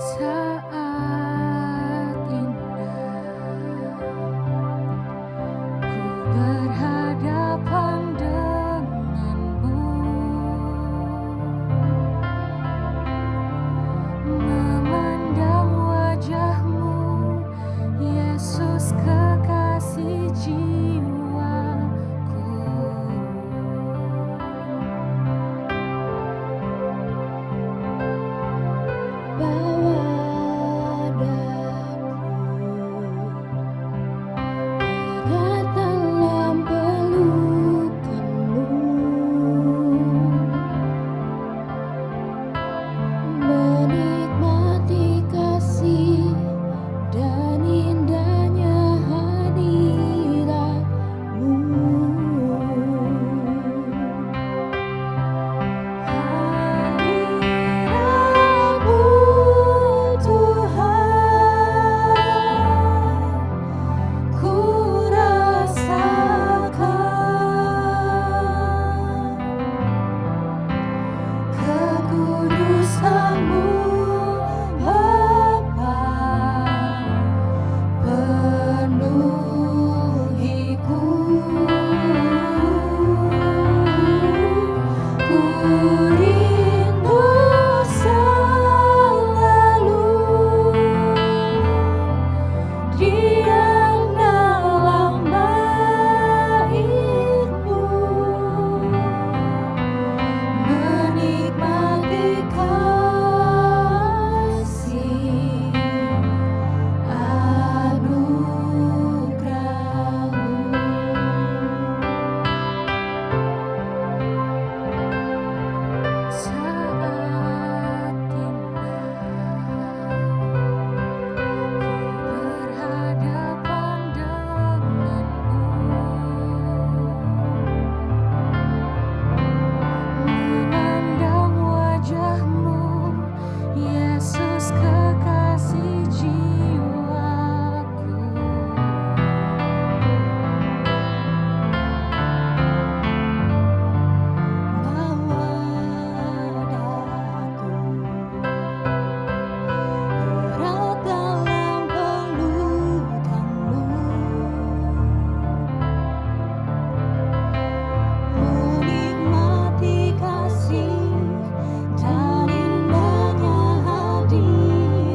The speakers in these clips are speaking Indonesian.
Saat indah ku berhadapan denganmu, memandang wajahmu, Yesus kekasih jiwaku. Bawa daku erat dalam pelukanmu, menikmati kasih dan indahnya hadiratmu. Hadiratmu Tuhan, ku rasakan kekudusan-Mu Bapa, penuhiku. Ku rindu selalu diam dalam bait-Mu, menikmati kasih anugerah-Mu. Saat indah ku berhadapan denganmu, memandang wajahmu, Yesus kekasih jiwaku. Bawa daku erat dalam pelukan-Mu, menikmati kasih dan indahnya hadirat-Mu.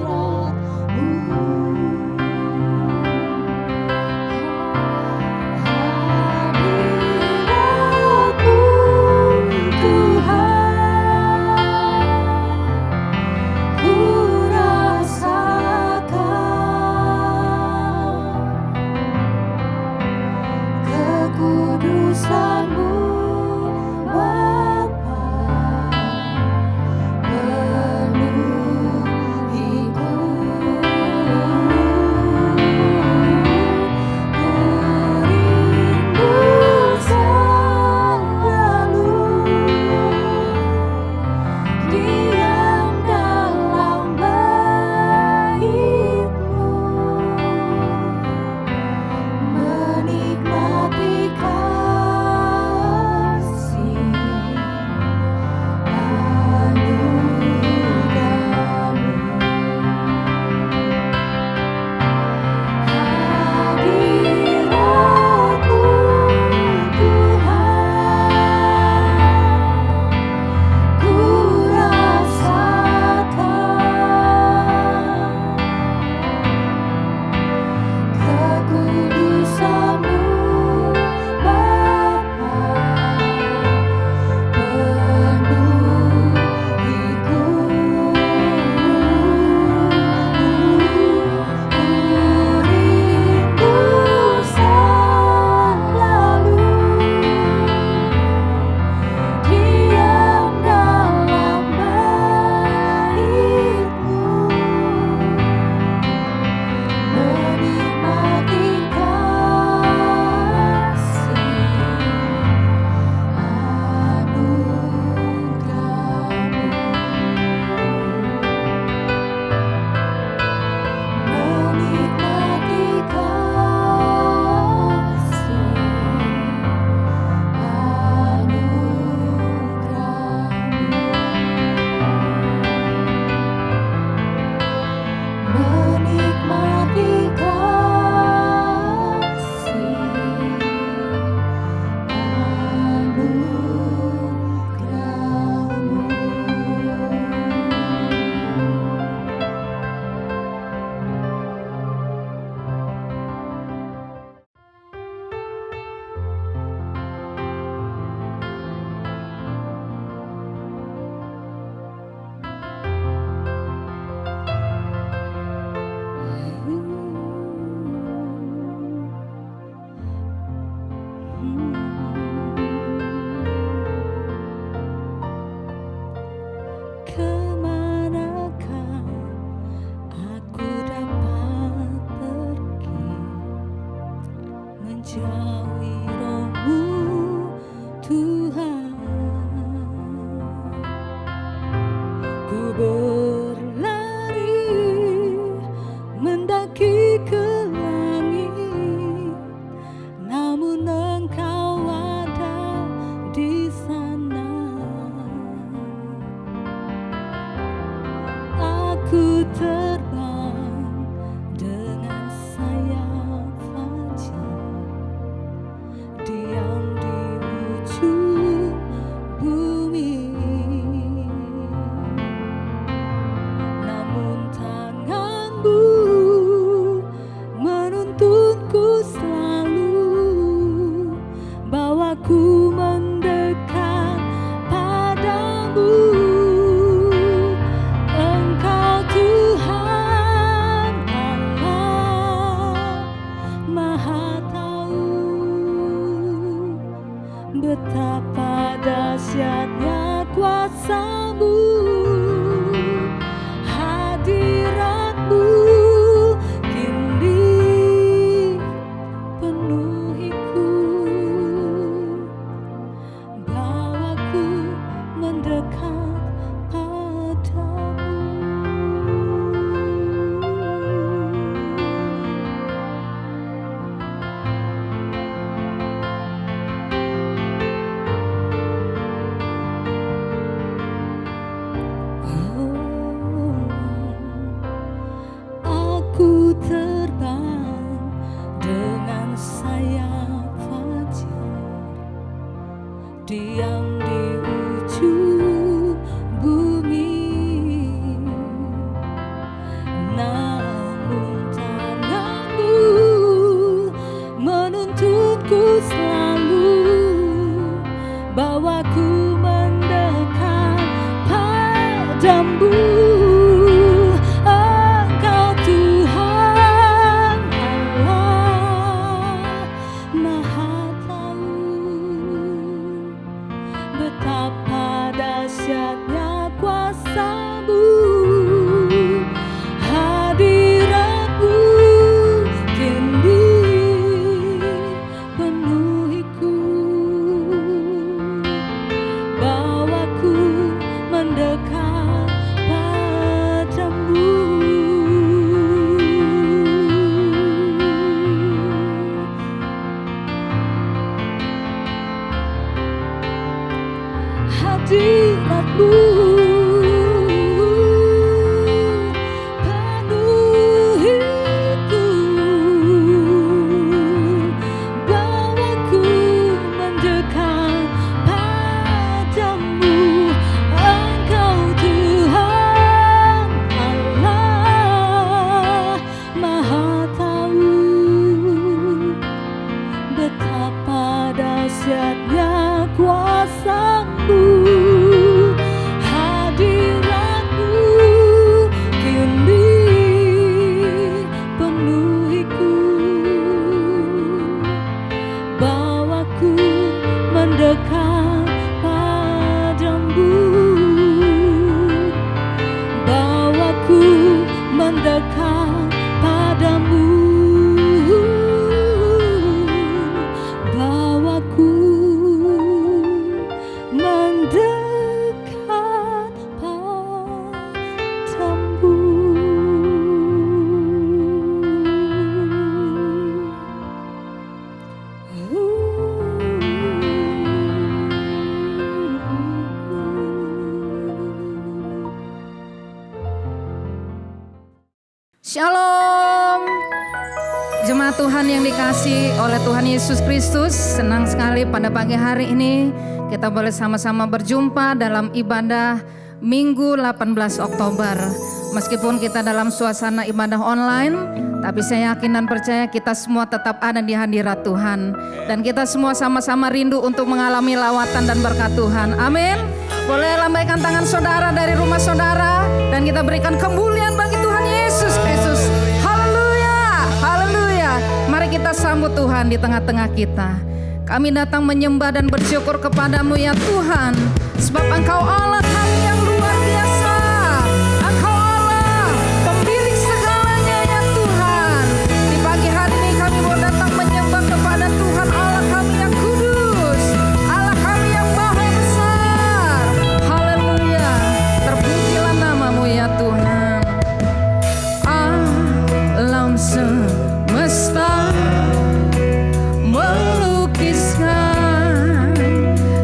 terbang dengan sayap fajar, diam di ujung bumi. Namun tanganmu menuntunku selalu, bawaku mendekat padamu. Engkau Tuhan Allah Maha Tahu, betapa dahsyatnya kuasa-Mu, hadirat-Mu kini penuhiku, bawaku mendekat padamu. Aku terbang dengan sayap fajar, diam di ujung bumi. Namun tanganmu menuntunku selalu, bawaku mendekat padamu. Engkau Tuhan Allah Maha Tahu, betapa dahsyatnya kuasa-Mu, hadirat-Mu kini penuhiku, bawaku mendekat padamu. Hadirat-Mu penuhiku, bawaku mendekat padamu. Engkau Tuhan Allah Maha Tahu, betapa dahsyatnya kuasa-Mu, hadirat-Mu kini penuhiku, bawaku mendekat padamu, bawaku mendekat padamu, bawaku mendekat padamu. Shalom, jemaat Tuhan yang dikasihi oleh Tuhan Yesus Kristus. Senang sekali pada pagi hari ini kita boleh sama-sama berjumpa dalam ibadah Minggu 18 Oktober. Meskipun kita dalam suasana ibadah online, tapi saya yakin dan percaya kita semua tetap ada di hadirat Tuhan. Dan kita semua sama-sama rindu untuk mengalami lawatan dan berkat Tuhan. Amin. Boleh lambaikan tangan saudara dari rumah saudara, dan kita berikan kemuliaan bagi Tuhan Yesus Kristus. Haleluya, haleluya. Mari kita sambut Tuhan di tengah-tengah kita. Kami datang menyembah dan bersyukur kepadamu ya Tuhan, sebab Engkau Allah kami yang luar biasa. Engkau Allah pemilik segalanya ya Tuhan. Di pagi hari ini kami mau datang menyembah kepada Tuhan Allah kami yang kudus, Allah kami yang maha besar. Haleluya, terpujilah namamu ya Tuhan. Alam semesta melukiskan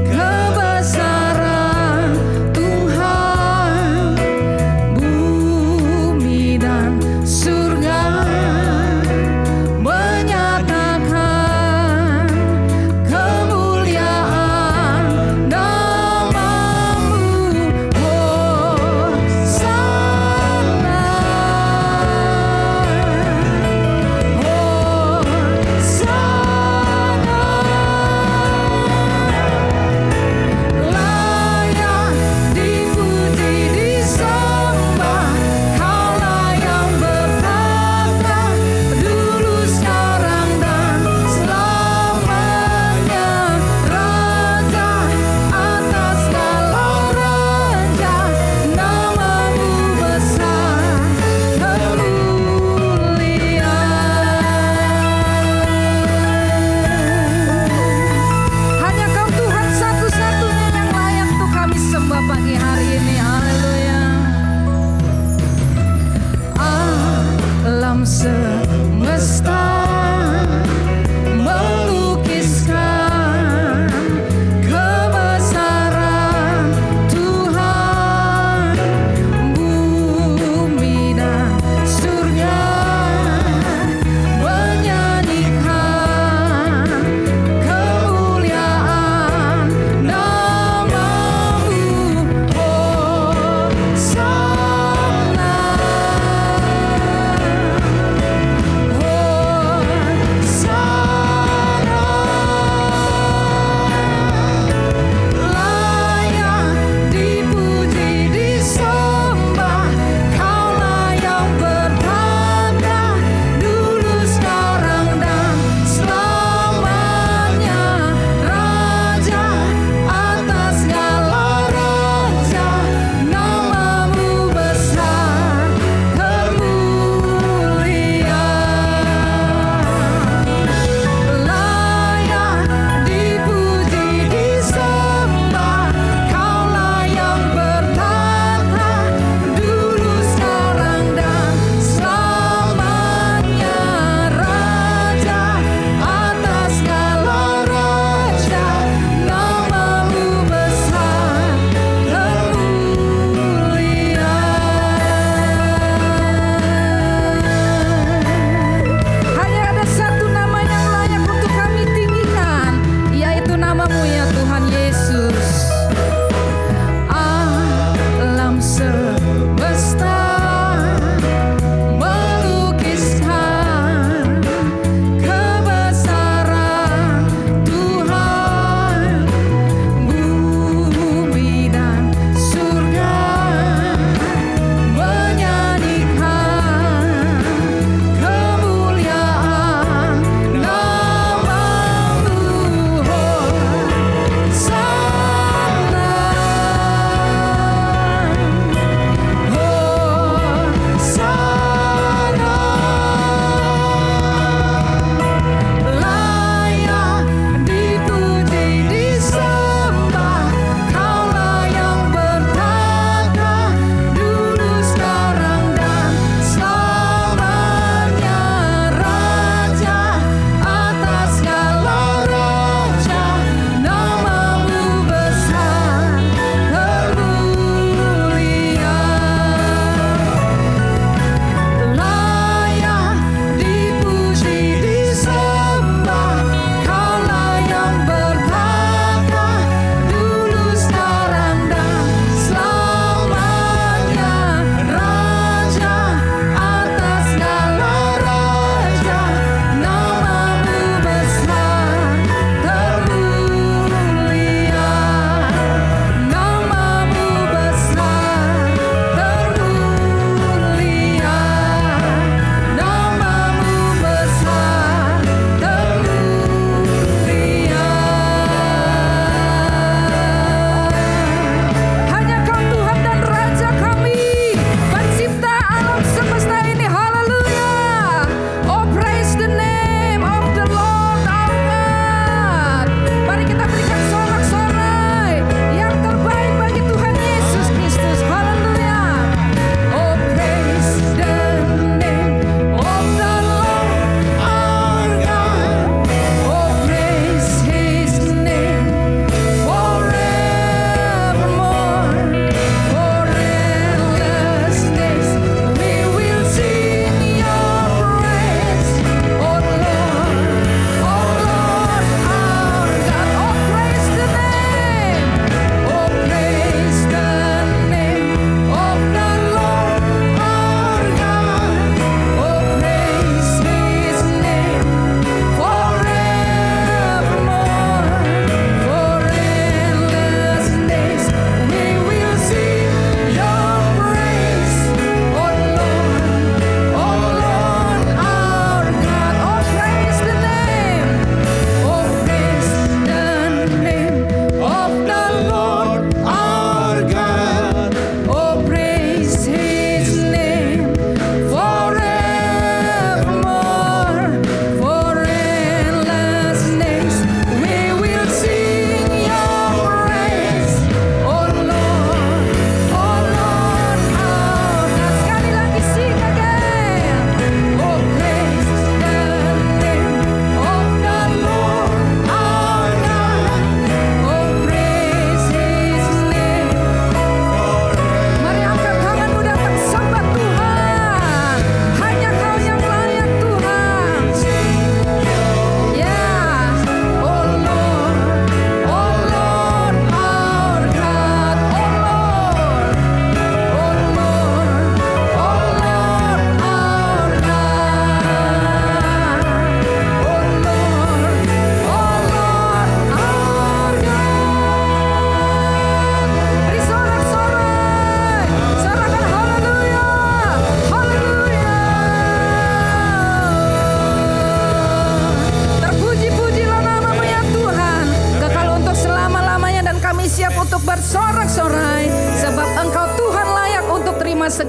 kebesaran Tuhan.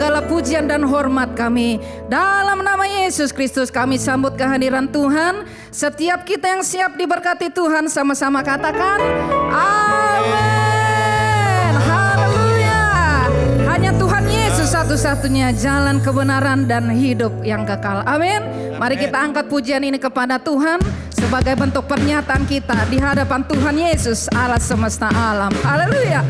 segala pujian dan hormat kami. Dalam nama Yesus Kristus kami sambut kehadiran Tuhan. Setiap kita yang siap diberkati Tuhan sama-sama katakan amin. Haleluya. Hanya Tuhan Yesus satu-satunya jalan kebenaran dan hidup yang kekal. Amin. Mari kita angkat pujian ini kepada Tuhan sebagai bentuk pernyataan kita di hadapan Tuhan Yesus Allah semesta alam. Haleluya.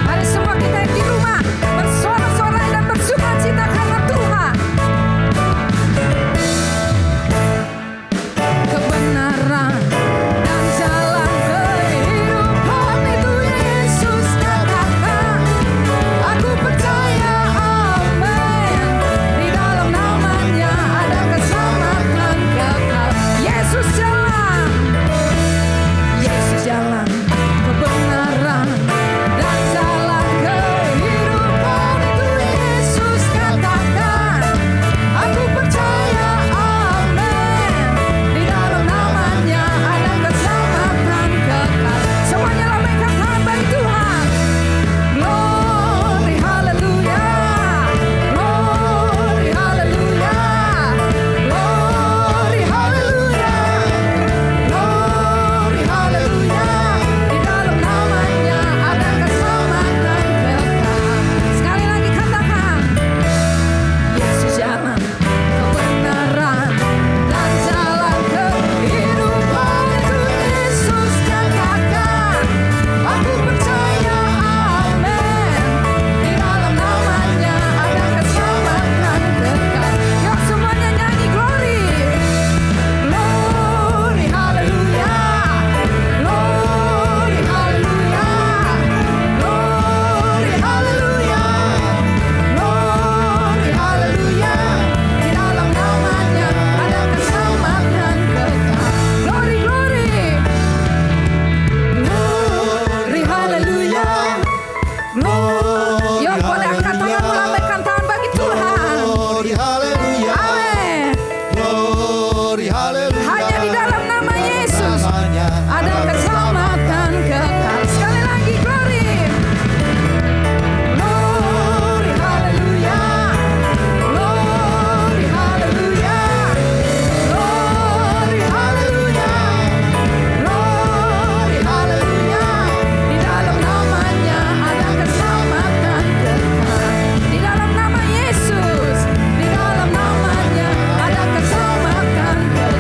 Mari semua kita yang di rumah bersorak-sorai dan bersuka cita karena Tuhan. Kebenaran dan jalan kehidupan itu Yesus katakan. Aku percaya amin. Di dalam namanya ada keselamatan kekal. Yesus jalan. Yesus jalan. Kebenaran dan jalan kehidupan itu Yesus katakan. Aku percaya amin. Di dalam namanya ada keselamatan kekal. Semuanya lambaikan tangan bagi Tuhan. Glory hallelujah. Glory hallelujah. Glory hallelujah. Glory hallelujah. Di dalam namanya ada keselamatan kekal. Sekali lagi katakan. Yesus jalan kebenaran dan jalan kehidupan itu Yesus katakan. Aku percaya amin. Di dalam namanya ada keselamatan kekal. Yuk semuanya nyanyi glory. Glory hallelujah. Glory hallelujah. Glory hallelujah. Glory hallelujah. Di dalam namanya ada keselamatan kekal. Glory glory. Glory hallelujah. Glory. Yuk pada angkat tangan melambaikan tangan bagi Tuhan. Glory haleluya. Amin. Glory haleluya. Hanya di dalam nama Yesus Namanya ada keselamatan kekal. Sekali lagi glory. Glory hallelujah. Glory hallelujah. Glory hallelujah. Glory hallelujah. Di dalam namanya ada keselamatan kekal. Di dalam nama Yesus. Di dalam namanya ada keselamatan kekal.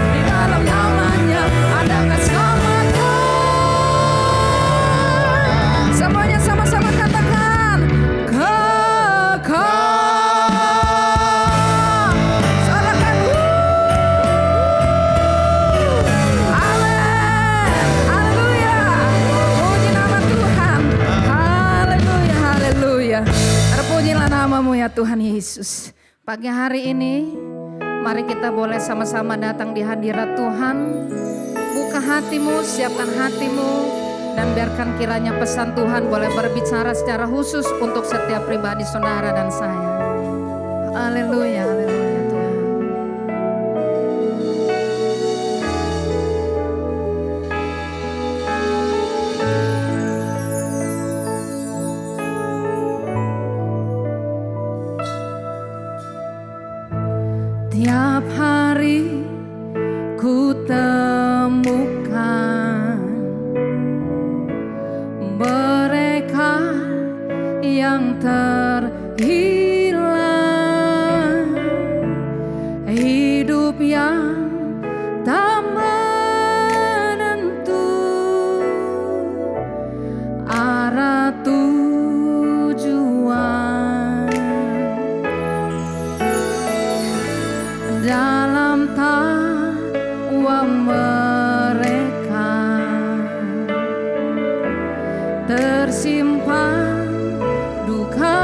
Di dalam namanya ada keselamatan. Semuanya sama-sama katakan kekal. Sorakan amin. Haleluya. Puji nama Tuhan. Haleluya. Haleluya. Terpujilah namamu ya Tuhan Yesus. Pagi hari ini mari kita boleh sama-sama datang di hadirat Tuhan. Buka hatimu, siapkan hatimu, dan biarkan kiranya pesan Tuhan boleh berbicara secara khusus untuk setiap pribadi saudara dan saya. Haleluya, haleluya Tuhan. Tiap hari ku temukan mereka yang terhilang, hidup yang tak menentu, arah tujuan dalam tawa mereka tersimpan duka,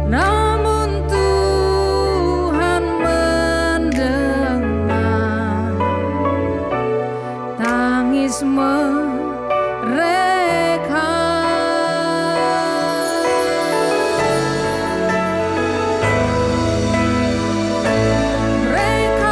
namun Tuhan mendengar tangis mereka. Mereka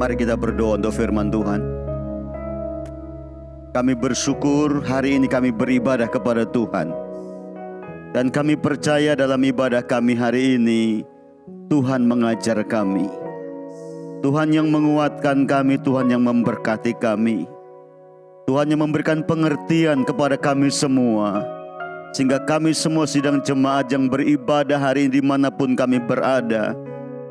Mari kita berdoa untuk firman Tuhan. Kami bersyukur hari ini kami beribadah kepada Tuhan. Dan kami percaya dalam ibadah kami hari ini, Tuhan mengajar kami. Tuhan yang menguatkan kami, Tuhan yang memberkati kami. Tuhan yang memberikan pengertian kepada kami semua. Sehingga kami semua sidang jemaat yang beribadah hari ini dimanapun kami berada,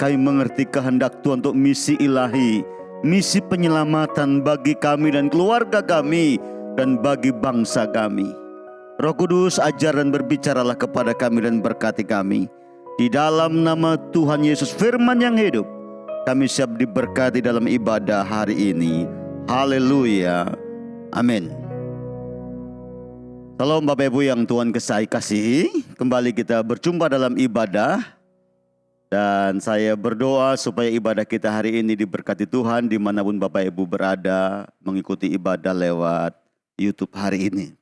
kami mengerti kehendak Tuhan untuk misi ilahi, misi penyelamatan bagi kami dan keluarga kami dan bagi bangsa kami. Roh Kudus, ajar dan berbicaralah kepada kami dan berkati kami. Di dalam nama Tuhan Yesus firman yang hidup, kami siap diberkati dalam ibadah hari ini. Haleluya. Amin. Salam Bapak Ibu yang Tuhan kasihi, kembali kita berjumpa dalam ibadah. Dan saya berdoa supaya ibadah kita hari ini diberkati Tuhan dimanapun Bapak Ibu berada mengikuti ibadah lewat YouTube hari ini.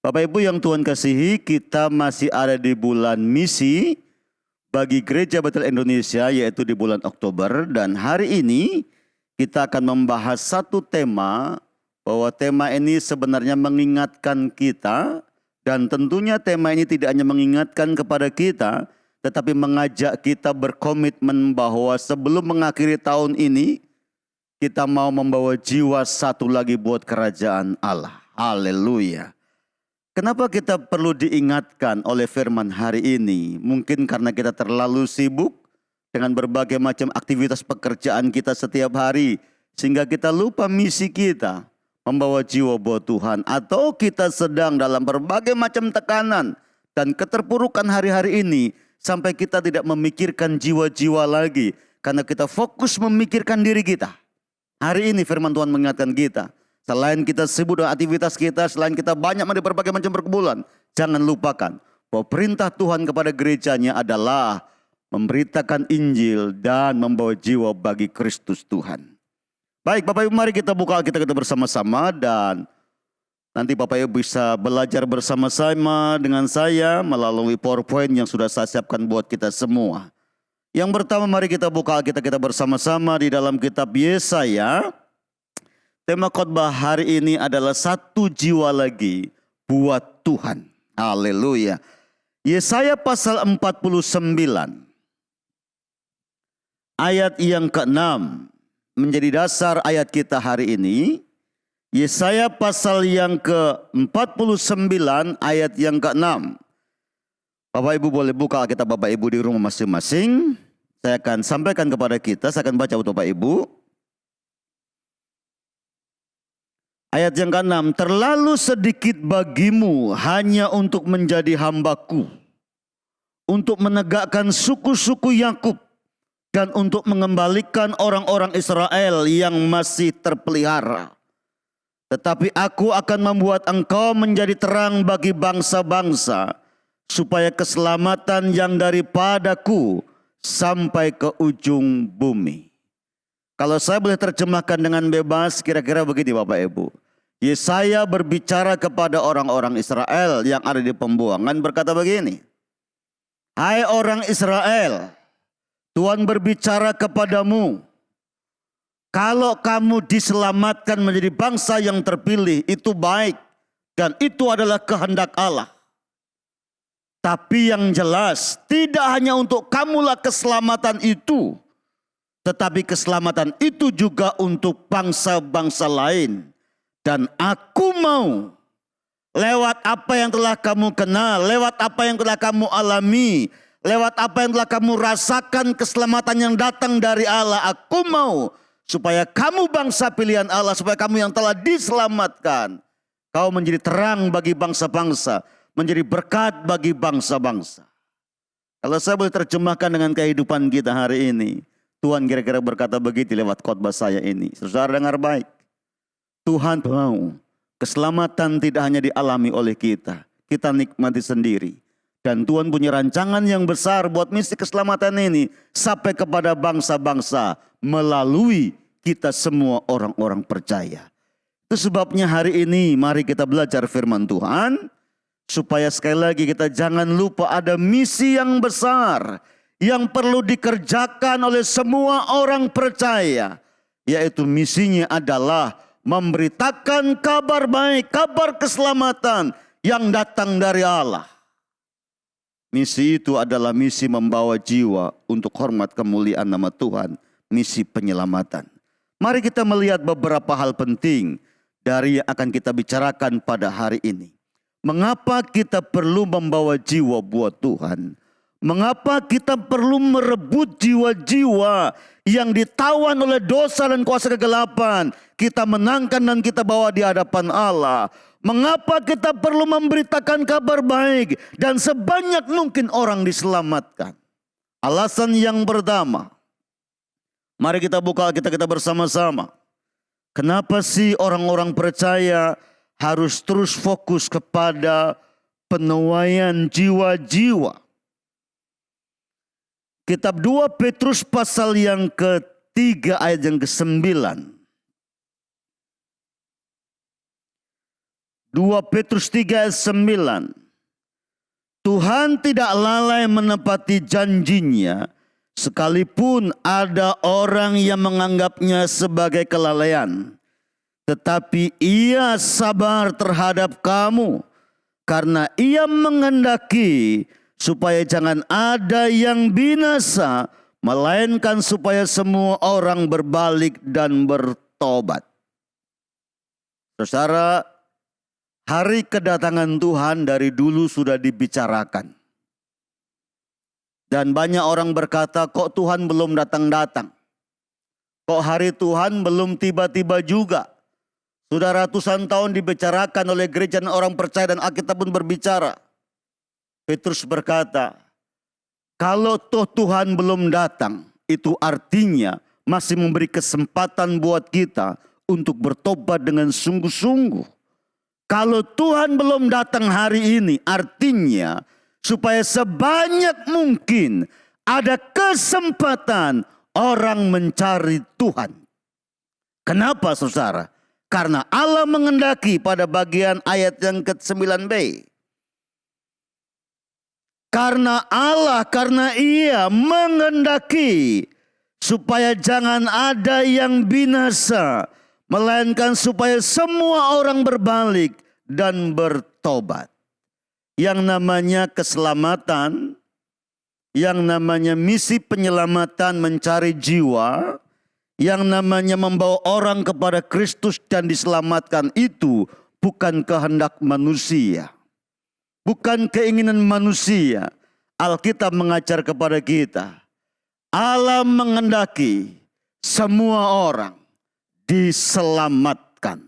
Bapak Ibu yang Tuhan kasihi, kita masih ada di bulan misi bagi Gereja Betel Indonesia, yaitu di bulan Oktober. Dan hari ini kita akan membahas satu tema, bahwa tema ini sebenarnya mengingatkan kita, dan tentunya tema ini tidak hanya mengingatkan kepada kita, tetapi mengajak kita berkomitmen bahwa sebelum mengakhiri tahun ini, kita mau membawa jiwa satu lagi buat kerajaan Allah. Haleluya. Kenapa kita perlu diingatkan oleh firman hari ini? Mungkin karena kita terlalu sibuk dengan berbagai macam aktivitas pekerjaan kita setiap hari, sehingga kita lupa misi kita, membawa jiwa buat Tuhan. Atau kita sedang dalam berbagai macam tekanan dan keterpurukan hari-hari ini, sampai kita tidak memikirkan jiwa-jiwa lagi, karena kita fokus memikirkan diri kita. Hari ini firman Tuhan mengingatkan kita, selain kita sibuk dengan aktivitas kita, selain kita banyak di berbagai macam pergumulan, jangan lupakan bahwa perintah Tuhan kepada gerejanya adalah memberitakan Injil dan membawa jiwa bagi Kristus Tuhan. Baik Bapak Ibu, mari kita buka Alkitab kita bersama-sama, dan nanti Bapak Ibu bisa belajar bersama-sama dengan saya melalui PowerPoint yang sudah saya siapkan buat kita semua. Yang pertama, mari kita buka Alkitab kita bersama-sama di dalam kitab Yesaya. Tema khotbah hari ini adalah satu jiwa lagi buat Tuhan. Haleluya. Yesaya pasal 49 ayat yang ke-6 menjadi dasar ayat kita hari ini. Yesaya pasal yang ke-49 ayat yang ke-6. Bapak Ibu boleh buka Alkitab Bapak Ibu di rumah masing-masing. Saya akan sampaikan kepada kita, saya akan baca untuk Bapak Ibu. Ayat yang ke-6, terlalu sedikit bagimu hanya untuk menjadi hambaku, untuk menegakkan suku-suku Yakub, dan untuk mengembalikan orang-orang Israel yang masih terpelihara. Tetapi aku akan membuat engkau menjadi terang bagi bangsa-bangsa, supaya keselamatan yang daripadaku sampai ke ujung bumi. Kalau saya boleh terjemahkan dengan bebas, kira-kira begini Bapak Ibu. Yesaya berbicara kepada orang-orang Israel yang ada di pembuangan, berkata begini, hai orang Israel, Tuhan berbicara kepadamu, kalau kamu diselamatkan menjadi bangsa yang terpilih, itu baik dan itu adalah kehendak Allah. Tapi yang jelas, tidak hanya untuk kamulah keselamatan itu, tetapi keselamatan itu juga untuk bangsa-bangsa lain. Dan aku mau lewat apa yang telah kamu kenal, lewat apa yang telah kamu alami, lewat apa yang telah kamu rasakan keselamatan yang datang dari Allah, aku mau supaya kamu bangsa pilihan Allah, supaya kamu yang telah diselamatkan, kau menjadi terang bagi bangsa-bangsa, menjadi berkat bagi bangsa-bangsa. Kalau saya boleh terjemahkan dengan kehidupan kita hari ini, Tuhan kira-kira berkata begitu lewat khotbah saya ini. Saudara dengar baik, Tuhan mau keselamatan tidak hanya dialami oleh kita, kita nikmati sendiri. Dan Tuhan punya rancangan yang besar buat misi keselamatan ini sampai kepada bangsa-bangsa melalui kita semua orang-orang percaya. Itu sebabnya hari ini mari kita belajar firman Tuhan, supaya sekali lagi kita jangan lupa ada misi yang besar yang perlu dikerjakan oleh semua orang percaya. yaitu misinya adalah memberitakan kabar baik, kabar keselamatan yang datang dari Allah. Misi itu adalah misi membawa jiwa untuk hormat kemuliaan nama Tuhan, misi penyelamatan. Mari kita melihat beberapa hal penting dari yang akan kita bicarakan pada hari ini. Mengapa kita perlu membawa jiwa buat Tuhan? Mengapa kita perlu merebut jiwa-jiwa yang ditawan oleh dosa dan kuasa kegelapan? Kita menangkan dan kita bawa di hadapan Allah. Mengapa kita perlu memberitakan kabar baik dan sebanyak mungkin orang diselamatkan? Alasan yang pertama, mari kita buka Alkitab kita bersama-sama. Kenapa sih orang-orang percaya harus terus fokus kepada penuaian jiwa-jiwa? Kitab 2 Petrus pasal yang ke-3 ayat yang ke-9. 2 Petrus 3 ayat 9. Tuhan tidak lalai menepati janjinya, sekalipun ada orang yang menganggapnya sebagai kelalaian. Tetapi ia sabar terhadap kamu, karena ia menghendaki supaya jangan ada yang binasa, melainkan supaya semua orang berbalik dan bertobat. Saudara, hari kedatangan Tuhan dari dulu sudah dibicarakan. Dan banyak orang berkata, kok Tuhan belum datang-datang? Kok hari Tuhan belum tiba-tiba juga? Sudah ratusan tahun dibicarakan oleh gereja dan orang percaya dan Alkitab pun berbicara. Petrus berkata, kalau toh Tuhan belum datang, itu artinya masih memberi kesempatan buat kita untuk bertobat dengan sungguh-sungguh. Kalau Tuhan belum datang hari ini, artinya supaya sebanyak mungkin ada kesempatan orang mencari Tuhan. Kenapa saudara? Karena Allah menghendaki pada bagian ayat yang ke-9b. Karena Ia menghendaki supaya jangan ada yang binasa, melainkan supaya semua orang berbalik dan bertobat. Yang namanya keselamatan, yang namanya misi penyelamatan mencari jiwa, yang namanya membawa orang kepada Kristus dan diselamatkan itu bukan kehendak manusia. Bukan keinginan manusia. Alkitab mengajar kepada kita, Allah menghendaki semua orang diselamatkan.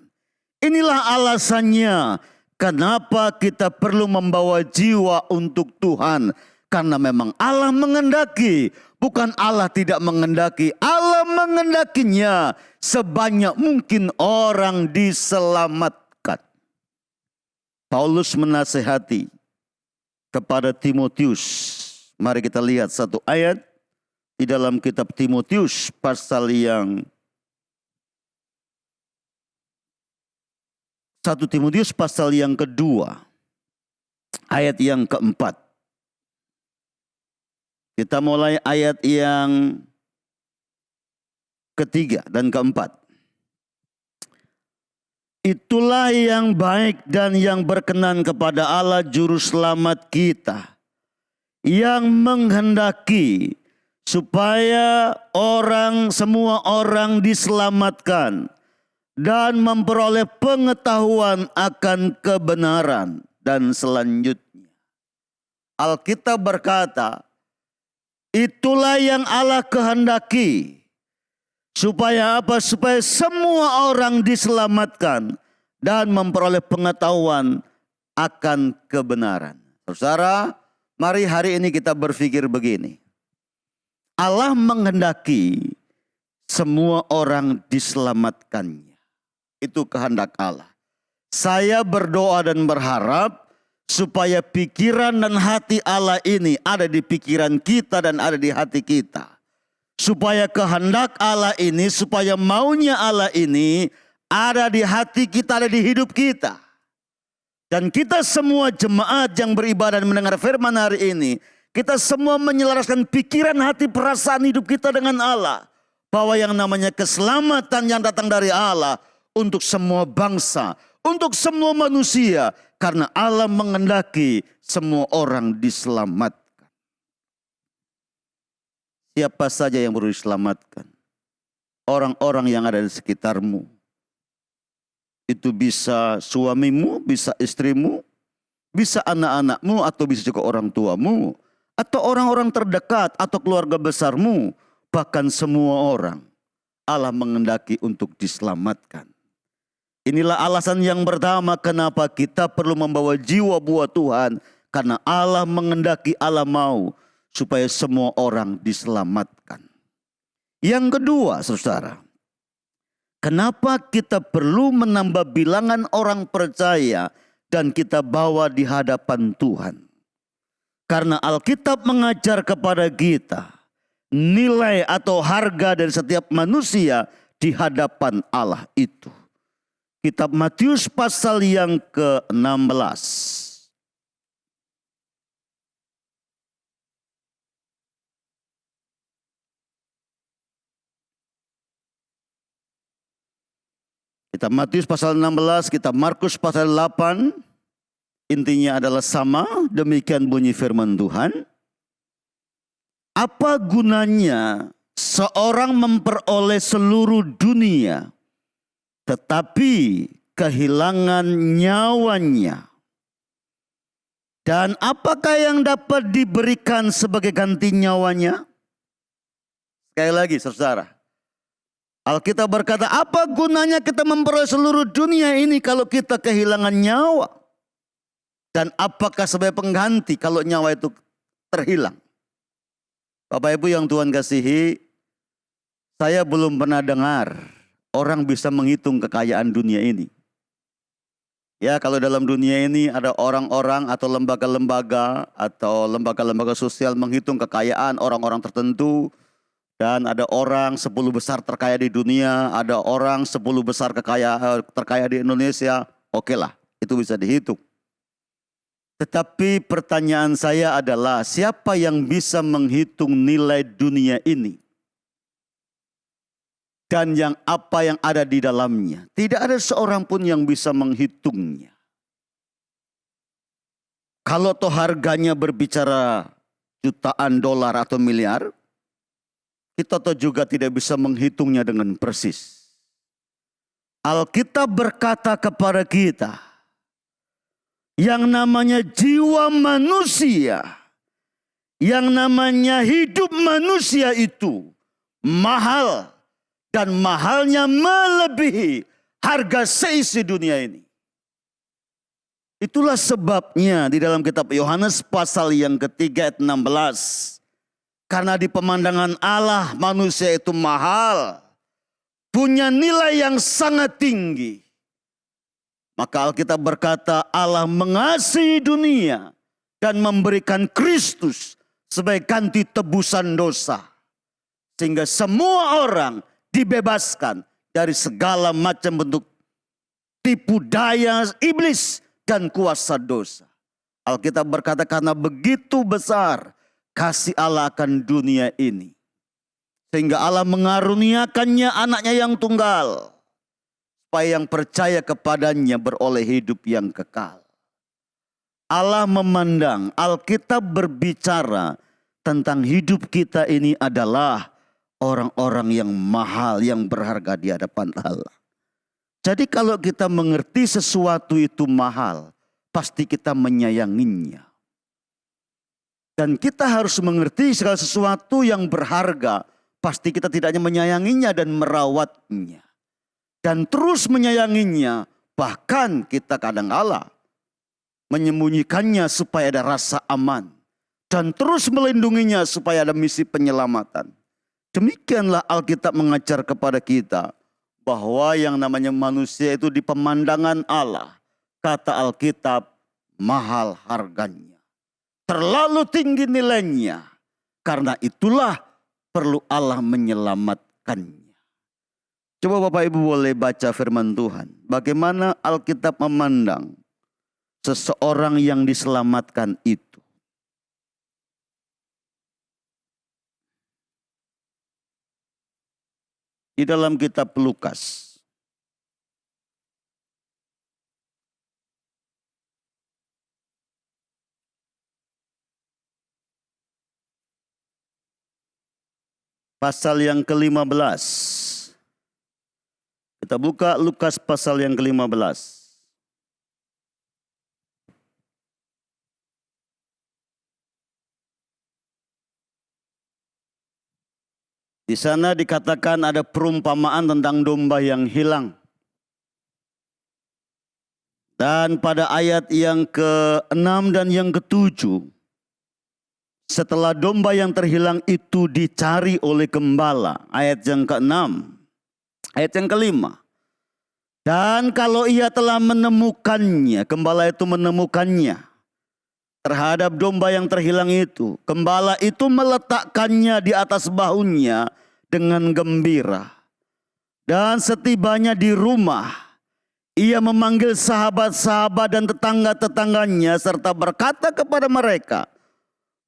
Inilah alasannya kenapa kita perlu membawa jiwa untuk Tuhan. Karena memang Allah menghendaki, bukan Allah tidak menghendaki. Allah menghendakinya sebanyak mungkin orang diselamatkan. Paulus menasihati kepada Timotius. Mari kita lihat satu ayat di dalam kitab Timotius pasal yang 1 Timotius pasal yang kedua, ayat yang keempat. Kita mulai ayat yang ketiga dan keempat. Itulah yang baik dan yang berkenan kepada Allah Juru Selamat kita, yang menghendaki supaya semua orang diselamatkan dan memperoleh pengetahuan akan kebenaran. Dan selanjutnya Alkitab berkata, itulah yang Allah kehendaki. Supaya apa? Supaya semua orang diselamatkan dan memperoleh pengetahuan akan kebenaran. Saudara, mari hari ini kita berpikir begini. Allah menghendaki semua orang diselamatkannya. Itu kehendak Allah. Saya berdoa dan berharap supaya pikiran dan hati Allah ini ada di pikiran kita dan ada di hati kita. Supaya kehendak Allah ini, supaya maunya Allah ini ada di hati kita, ada di hidup kita. Dan kita semua jemaat yang beribadah dan mendengar firman hari ini, kita semua menyelaraskan pikiran, hati, perasaan hidup kita dengan Allah. bahwa yang namanya keselamatan yang datang dari Allah untuk semua bangsa, untuk semua manusia, karena Allah menghendaki semua orang diselamatkan. Siapa saja yang perlu diselamatkan? Orang-orang yang ada di sekitarmu. Itu bisa suamimu, bisa istrimu, bisa anak-anakmu, atau bisa juga orang tuamu, atau orang-orang terdekat, atau keluarga besarmu, bahkan semua orang. Allah menghendaki untuk diselamatkan. Inilah alasan yang pertama kenapa kita perlu membawa jiwa buat Tuhan. Karena Allah menghendaki, Allah mau supaya semua orang diselamatkan. Yang kedua, saudara, kenapa kita perlu menambah bilangan orang percaya dan kita bawa di hadapan Tuhan? Karena Alkitab mengajar kepada kita nilai atau harga dari setiap manusia di hadapan Allah itu. Kitab Matius pasal yang ke-16. Kitab Matius pasal 16, kitab Markus pasal 8, intinya adalah sama, demikian bunyi firman Tuhan. Apa gunanya seorang memperoleh seluruh dunia, tetapi kehilangan nyawanya? Dan apakah yang dapat diberikan sebagai ganti nyawanya? Sekali lagi saudara. Alkitab berkata, apa gunanya kita memperoleh seluruh dunia ini kalau kita kehilangan nyawa? Dan apakah sebagai pengganti kalau nyawa itu terhilang? Bapak Ibu yang Tuhan kasihi, saya belum pernah dengar orang bisa menghitung kekayaan dunia ini. Ya, kalau dalam dunia ini ada orang-orang atau lembaga-lembaga atau lembaga-lembaga sosial menghitung kekayaan orang-orang tertentu. Dan ada orang 10 besar terkaya di dunia, ada orang 10 besar terkaya di Indonesia. Oke lah, itu bisa dihitung. Tetapi pertanyaan saya adalah, siapa yang bisa menghitung nilai dunia ini? Dan apa yang ada di dalamnya? Tidak ada seorang pun yang bisa menghitungnya. Kalau toh harganya berbicara jutaan dolar atau miliar, kita toh juga tidak bisa menghitungnya dengan persis. Alkitab berkata kepada kita, yang namanya jiwa manusia, yang namanya hidup manusia itu mahal. Dan mahalnya melebihi harga seisi dunia ini. Itulah sebabnya di dalam kitab Yohanes pasal yang ketiga ayat 16. Karena di pemandangan Allah manusia itu mahal, punya nilai yang sangat tinggi. Maka Alkitab berkata Allah mengasihi dunia dan memberikan Kristus sebagai ganti tebusan dosa. Sehingga semua orang dibebaskan dari segala macam bentuk tipu daya iblis dan kuasa dosa. Alkitab berkata karena begitu besar kasih Allah akan dunia ini. Sehingga Allah mengaruniakannya anaknya yang tunggal. Supaya yang percaya kepadanya beroleh hidup yang kekal. Allah memandang, Alkitab berbicara tentang hidup kita ini adalah orang-orang yang mahal, yang berharga di hadapan Allah. Jadi kalau kita mengerti sesuatu itu mahal, pasti kita menyayanginya. Dan kita harus mengerti segala sesuatu yang berharga, pasti kita tidak hanya menyayanginya dan merawatnya. Dan terus menyayanginya, bahkan kita kadang-kala menyembunyikannya supaya ada rasa aman. Dan terus melindunginya supaya ada misi penyelamatan. Demikianlah Alkitab mengajar kepada kita bahwa yang namanya manusia itu di pemandangan Allah, kata Alkitab, mahal harganya. Terlalu tinggi nilainya. Karena itulah perlu Allah menyelamatkannya. Coba Bapak Ibu boleh baca firman Tuhan. Bagaimana Alkitab memandang seseorang yang diselamatkan itu. di dalam kitab Lukas. Pasal yang ke-15. Kita buka Lukas pasal yang ke-15. Di sana dikatakan ada perumpamaan tentang domba yang hilang. Dan pada ayat yang ke-6 dan yang ke-7, setelah domba yang terhilang itu dicari oleh gembala. Ayat yang ke-6. Ayat yang ke-5. Dan kalau ia telah menemukannya, gembala itu menemukannya terhadap domba yang terhilang itu. Gembala itu meletakkannya di atas bahunya dengan gembira. Dan setibanya di rumah, ia memanggil sahabat-sahabat dan tetangga-tetangganya serta berkata kepada mereka,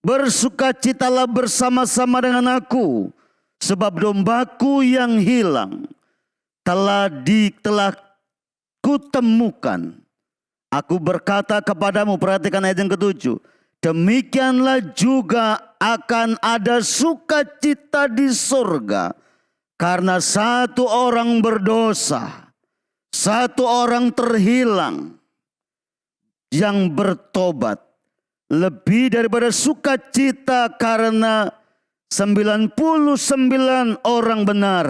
bersukacitalah bersama-sama dengan aku, sebab dombaku yang hilang telah kutemukan. Aku berkata kepadamu, perhatikan ayat yang ke-7, demikianlah juga akan ada sukacita di surga karena satu orang berdosa, satu orang terhilang yang bertobat, lebih daripada sukacita karena 99 orang benar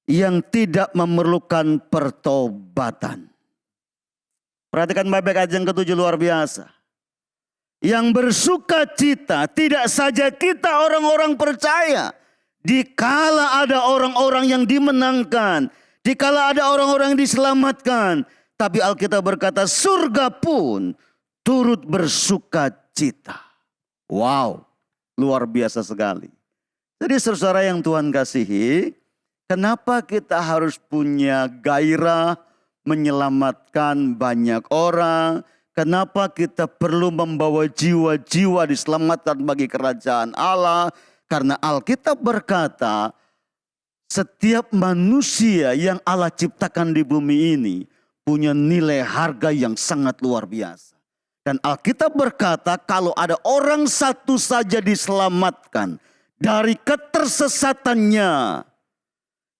yang tidak memerlukan pertobatan. Perhatikan baik-baik ayat yang ke-7, luar biasa. Yang bersukacita tidak saja kita orang-orang percaya. Dikala ada orang-orang yang dimenangkan, dikala ada orang-orang yang diselamatkan, tapi Alkitab berkata surga pun turut bersukacita. Wow, luar biasa sekali. Jadi saudara yang Tuhan kasihi, kenapa kita harus punya gairah menyelamatkan banyak orang? Kenapa kita perlu membawa jiwa-jiwa diselamatkan bagi kerajaan Allah? Karena Alkitab berkata, setiap manusia yang Allah ciptakan di bumi ini punya nilai harga yang sangat luar biasa. Dan Alkitab berkata kalau ada orang satu saja diselamatkan dari ketersesatannya,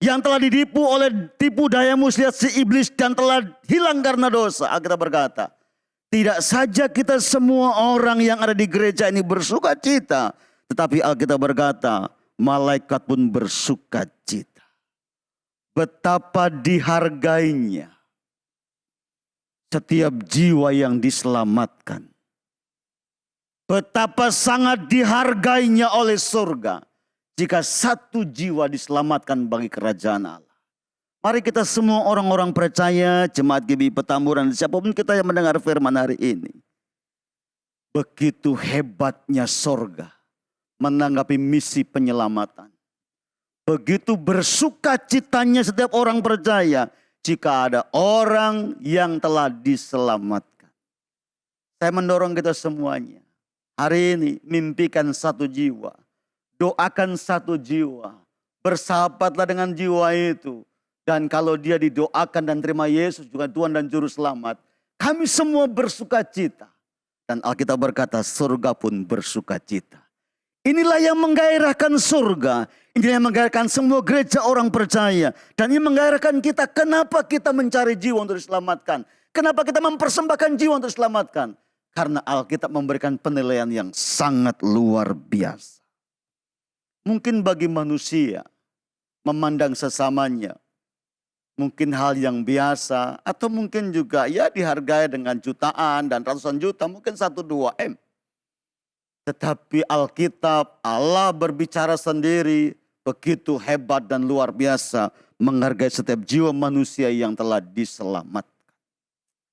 yang telah ditipu oleh tipu daya muslihat si iblis dan telah hilang karena dosa. Alkitab berkata, tidak saja kita semua orang yang ada di gereja ini bersukacita, tetapi Alkitab berkata, malaikat pun bersukacita. Betapa dihargainya setiap jiwa yang diselamatkan. Betapa sangat dihargainya oleh surga jika satu jiwa diselamatkan bagi kerajaan Allah. Mari kita semua orang-orang percaya, jemaat GBI Petamburan, siapapun kita yang mendengar firman hari ini. Begitu hebatnya surga menanggapi misi penyelamatan. Begitu bersukacitanya setiap orang percaya jika ada orang yang telah diselamatkan. Saya mendorong kita semuanya. Hari ini mimpikan satu jiwa. Doakan satu jiwa. Bersahabatlah dengan jiwa itu. Dan kalau dia didoakan dan terima Yesus juga Tuhan dan Juru Selamat, kami semua bersukacita. Dan Alkitab berkata surga pun bersukacita. Inilah yang menggairahkan surga. Inilah yang menggairahkan semua gereja orang percaya. Dan ini menggairahkan kita. Kenapa kita mencari jiwa untuk diselamatkan? Kenapa kita mempersembahkan jiwa untuk diselamatkan? Karena Alkitab memberikan penilaian yang sangat luar biasa. Mungkin bagi manusia memandang sesamanya mungkin hal yang biasa. Atau mungkin juga ya dihargai dengan jutaan dan ratusan juta. Mungkin 1-2 M. Tetapi Alkitab, Allah berbicara sendiri, begitu hebat dan luar biasa menghargai setiap jiwa manusia yang telah diselamatkan.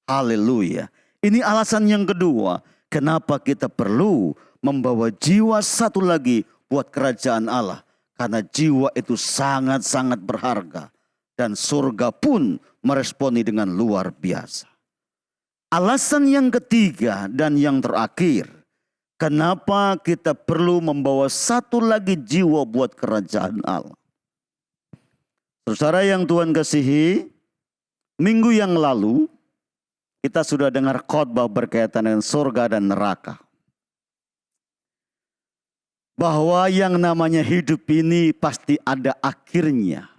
Haleluya. Ini alasan yang kedua, kenapa kita perlu membawa jiwa satu lagi buat kerajaan Allah. Karena jiwa itu sangat-sangat berharga. Dan surga pun meresponi dengan luar biasa. Alasan yang ketiga dan yang terakhir, kenapa kita perlu membawa satu lagi jiwa buat kerajaan Allah. Saudara yang Tuhan kasihi, minggu yang lalu kita sudah dengar khotbah berkaitan dengan surga dan neraka. Bahwa yang namanya hidup ini pasti ada akhirnya.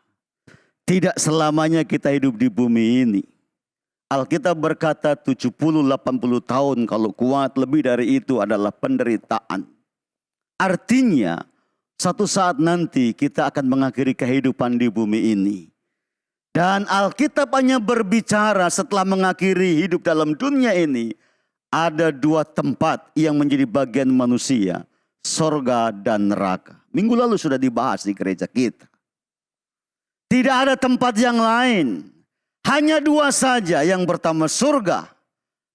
Tidak selamanya kita hidup di bumi ini. Alkitab berkata 70-80 tahun kalau kuat, lebih dari itu adalah penderitaan. Artinya satu saat nanti kita akan mengakhiri kehidupan di bumi ini. Dan Alkitab hanya berbicara setelah mengakhiri hidup dalam dunia ini. Ada dua tempat yang menjadi bagian manusia. Sorga dan neraka. Minggu lalu sudah dibahas di gereja kita. Tidak ada tempat yang lain. Hanya dua saja. Yang pertama surga.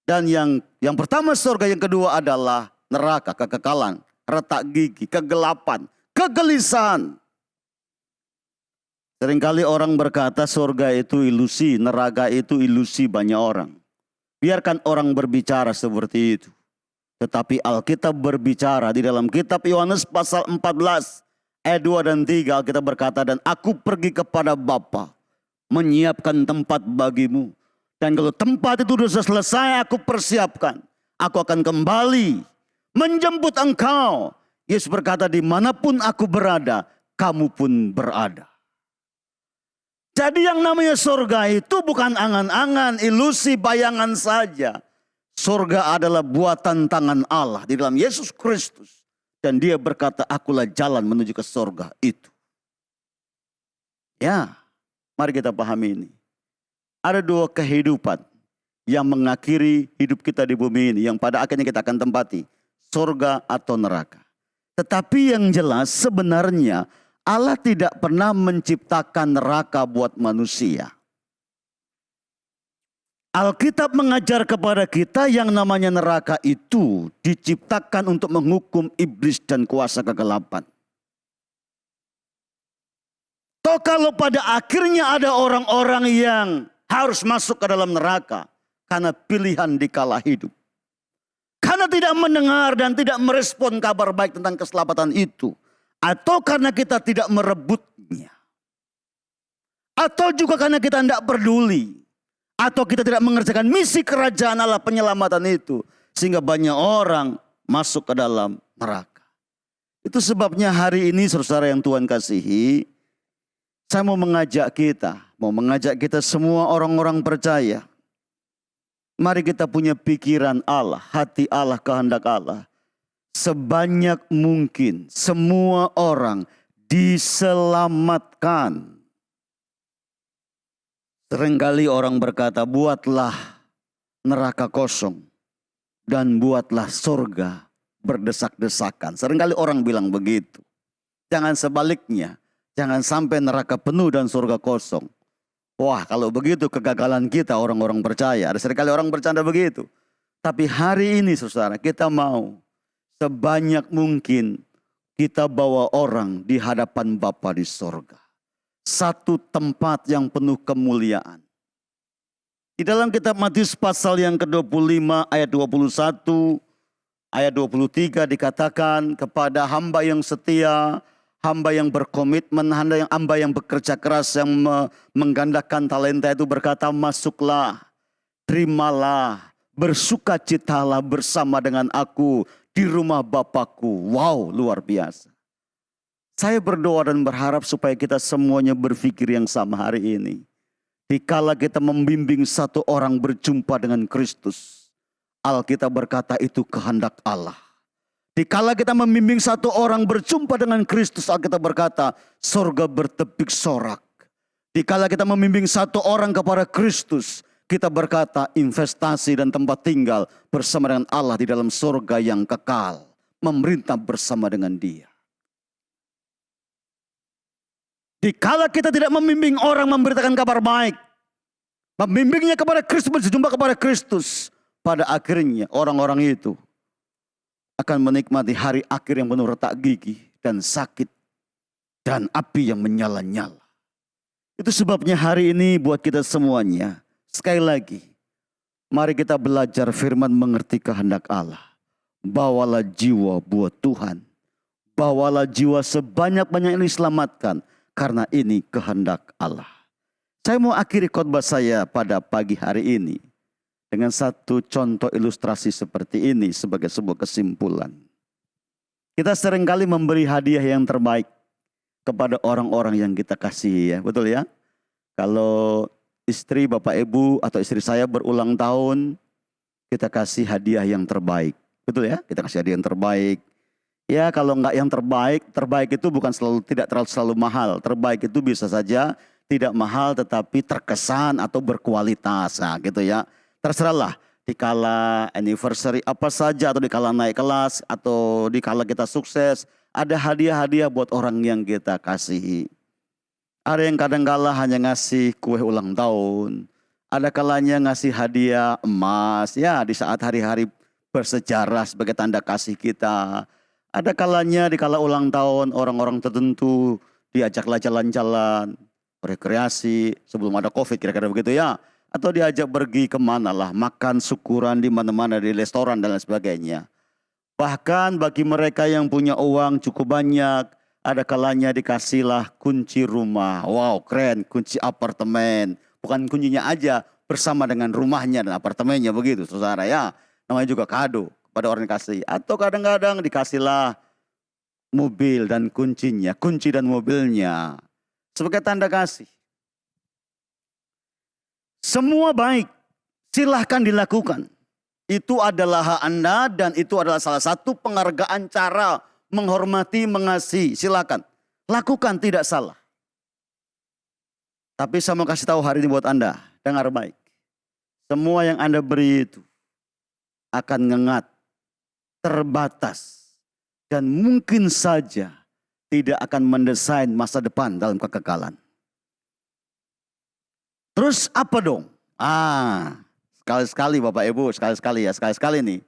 Dan yang pertama surga, yang kedua adalah neraka, kekekalan, retak gigi, kegelapan, kegelisahan. Seringkali orang berkata surga itu ilusi, neraka itu ilusi banyak orang. Biarkan orang berbicara seperti itu. Tetapi Alkitab berbicara di dalam kitab Yohanes pasal 14 ayat 2 dan 3. Alkitab berkata, dan aku pergi kepada Bapa menyiapkan tempat bagimu. Dan kalau tempat itu sudah selesai aku persiapkan, aku akan kembali menjemput engkau. Yesus berkata, dimanapun aku berada, kamu pun berada. Jadi yang namanya surga itu bukan angan-angan, ilusi, bayangan saja. Surga adalah buatan tangan Allah di dalam Yesus Kristus. Dan dia berkata, akulah jalan menuju ke surga itu. Ya, mari kita pahami ini. Ada dua kehidupan yang mengakhiri hidup kita di bumi ini, yang pada akhirnya kita akan tempati, surga atau neraka. Tetapi yang jelas sebenarnya Allah tidak pernah menciptakan neraka buat manusia. Alkitab mengajar kepada kita yang namanya neraka itu diciptakan untuk menghukum iblis dan kuasa kegelapan. Toh kalau pada akhirnya ada orang-orang yang harus masuk ke dalam neraka karena pilihan di kala hidup. Karena tidak mendengar dan tidak merespon kabar baik tentang keselamatan itu. Atau karena kita tidak merebutnya. Atau juga karena kita tidak peduli. Atau kita tidak mengerjakan misi kerajaan Allah penyelamatan itu. Sehingga banyak orang masuk ke dalam neraka. Itu sebabnya hari ini saudara yang Tuhan kasihi. Saya mau mengajak kita semua orang-orang percaya. Mari kita punya pikiran Allah, hati Allah, kehendak Allah. Sebanyak mungkin semua orang diselamatkan. Seringkali orang berkata, buatlah neraka kosong dan buatlah surga berdesak-desakan. Seringkali orang bilang begitu. Jangan sebaliknya, jangan sampai neraka penuh dan surga kosong. Wah, kalau begitu kegagalan kita orang-orang percaya. Ada seringkali orang bercanda begitu. Tapi hari ini saudara, kita mau sebanyak mungkin kita bawa orang di hadapan Bapa di sorga. Satu tempat yang penuh kemuliaan. Di dalam kitab Matius pasal yang ke-25 ayat 21, ayat 23 dikatakan kepada hamba yang setia, hamba yang berkomitmen, hamba yang bekerja keras, yang menggandakan talenta itu berkata, masuklah, terimalah, bersukacitalah bersama dengan aku di rumah Bapakku. Wow, luar biasa. Saya berdoa dan berharap supaya kita semuanya berpikir yang sama hari ini. Dikala kita membimbing satu orang berjumpa dengan Kristus, Alkitab berkata itu kehendak Allah. Dikala kita membimbing satu orang berjumpa dengan Kristus, Alkitab berkata, sorga bertepik sorak. Dikala kita membimbing satu orang kepada Kristus, kita berkata investasi dan tempat tinggal bersama dengan Allah di dalam sorga yang kekal. Memerintah bersama dengan Dia. Dikala kita tidak membimbing orang memberitakan kabar baik, membimbingnya kepada Kristus, berjumpa kepada Kristus, pada akhirnya orang-orang itu akan menikmati hari akhir yang penuh retak gigi dan sakit dan api yang menyala-nyala. Itu sebabnya hari ini buat kita semuanya, sekali lagi, mari kita belajar firman mengerti kehendak Allah. Bawalah jiwa buat Tuhan. Bawalah jiwa sebanyak-banyak yang diselamatkan. karena ini kehendak Allah. Saya mau akhiri khotbah saya pada pagi hari ini dengan satu contoh ilustrasi seperti ini sebagai sebuah kesimpulan. Kita seringkali memberi hadiah yang terbaik kepada orang-orang yang kita kasihi, ya, betul ya? Kalau istri, bapak, ibu, atau istri saya berulang tahun, kita kasih hadiah yang terbaik, betul ya? Kita kasih hadiah yang terbaik. Ya, kalau enggak yang terbaik, terbaik itu bukan tidak selalu mahal. Terbaik itu bisa saja tidak mahal tetapi terkesan atau berkualitas, nah, gitu ya. Terserahlah, dikala anniversary apa saja, atau dikala naik kelas, atau dikala kita sukses, ada hadiah-hadiah buat orang yang kita kasihi. Ada yang kadang-kala hanya ngasih kue ulang tahun, ada kalanya ngasih hadiah emas, ya, di saat hari-hari bersejarah sebagai tanda kasih kita. Ada kalanya dikala ulang tahun orang-orang tertentu diajaklah jalan-jalan, rekreasi sebelum ada COVID, kira-kira begitu ya. Atau diajak pergi kemana lah, makan syukuran di mana-mana, di restoran dan lain sebagainya. Bahkan bagi mereka yang punya uang cukup banyak, ada kalanya dikasihlah kunci rumah. Wow, keren, kunci apartemen. Bukan kuncinya aja, bersama dengan rumahnya dan apartemennya, begitu saudara ya. Namanya juga kado pada orang yang kasih. Atau kadang-kadang dikasihlah mobil dan kuncinya, kunci dan mobilnya sebagai tanda kasih. Semua baik, silahkan dilakukan. Itu adalah hak Anda dan itu adalah salah satu penghargaan cara menghormati, mengasihi. Silakan, lakukan, tidak salah. Tapi saya mau kasih tahu hari ini buat Anda, dengar baik. Semua yang Anda beri itu akan ngengat, terbatas, dan mungkin saja tidak akan mendesain masa depan dalam kekekalan. Terus apa dong? Sekali-sekali Bapak Ibu, sekali-sekali nih.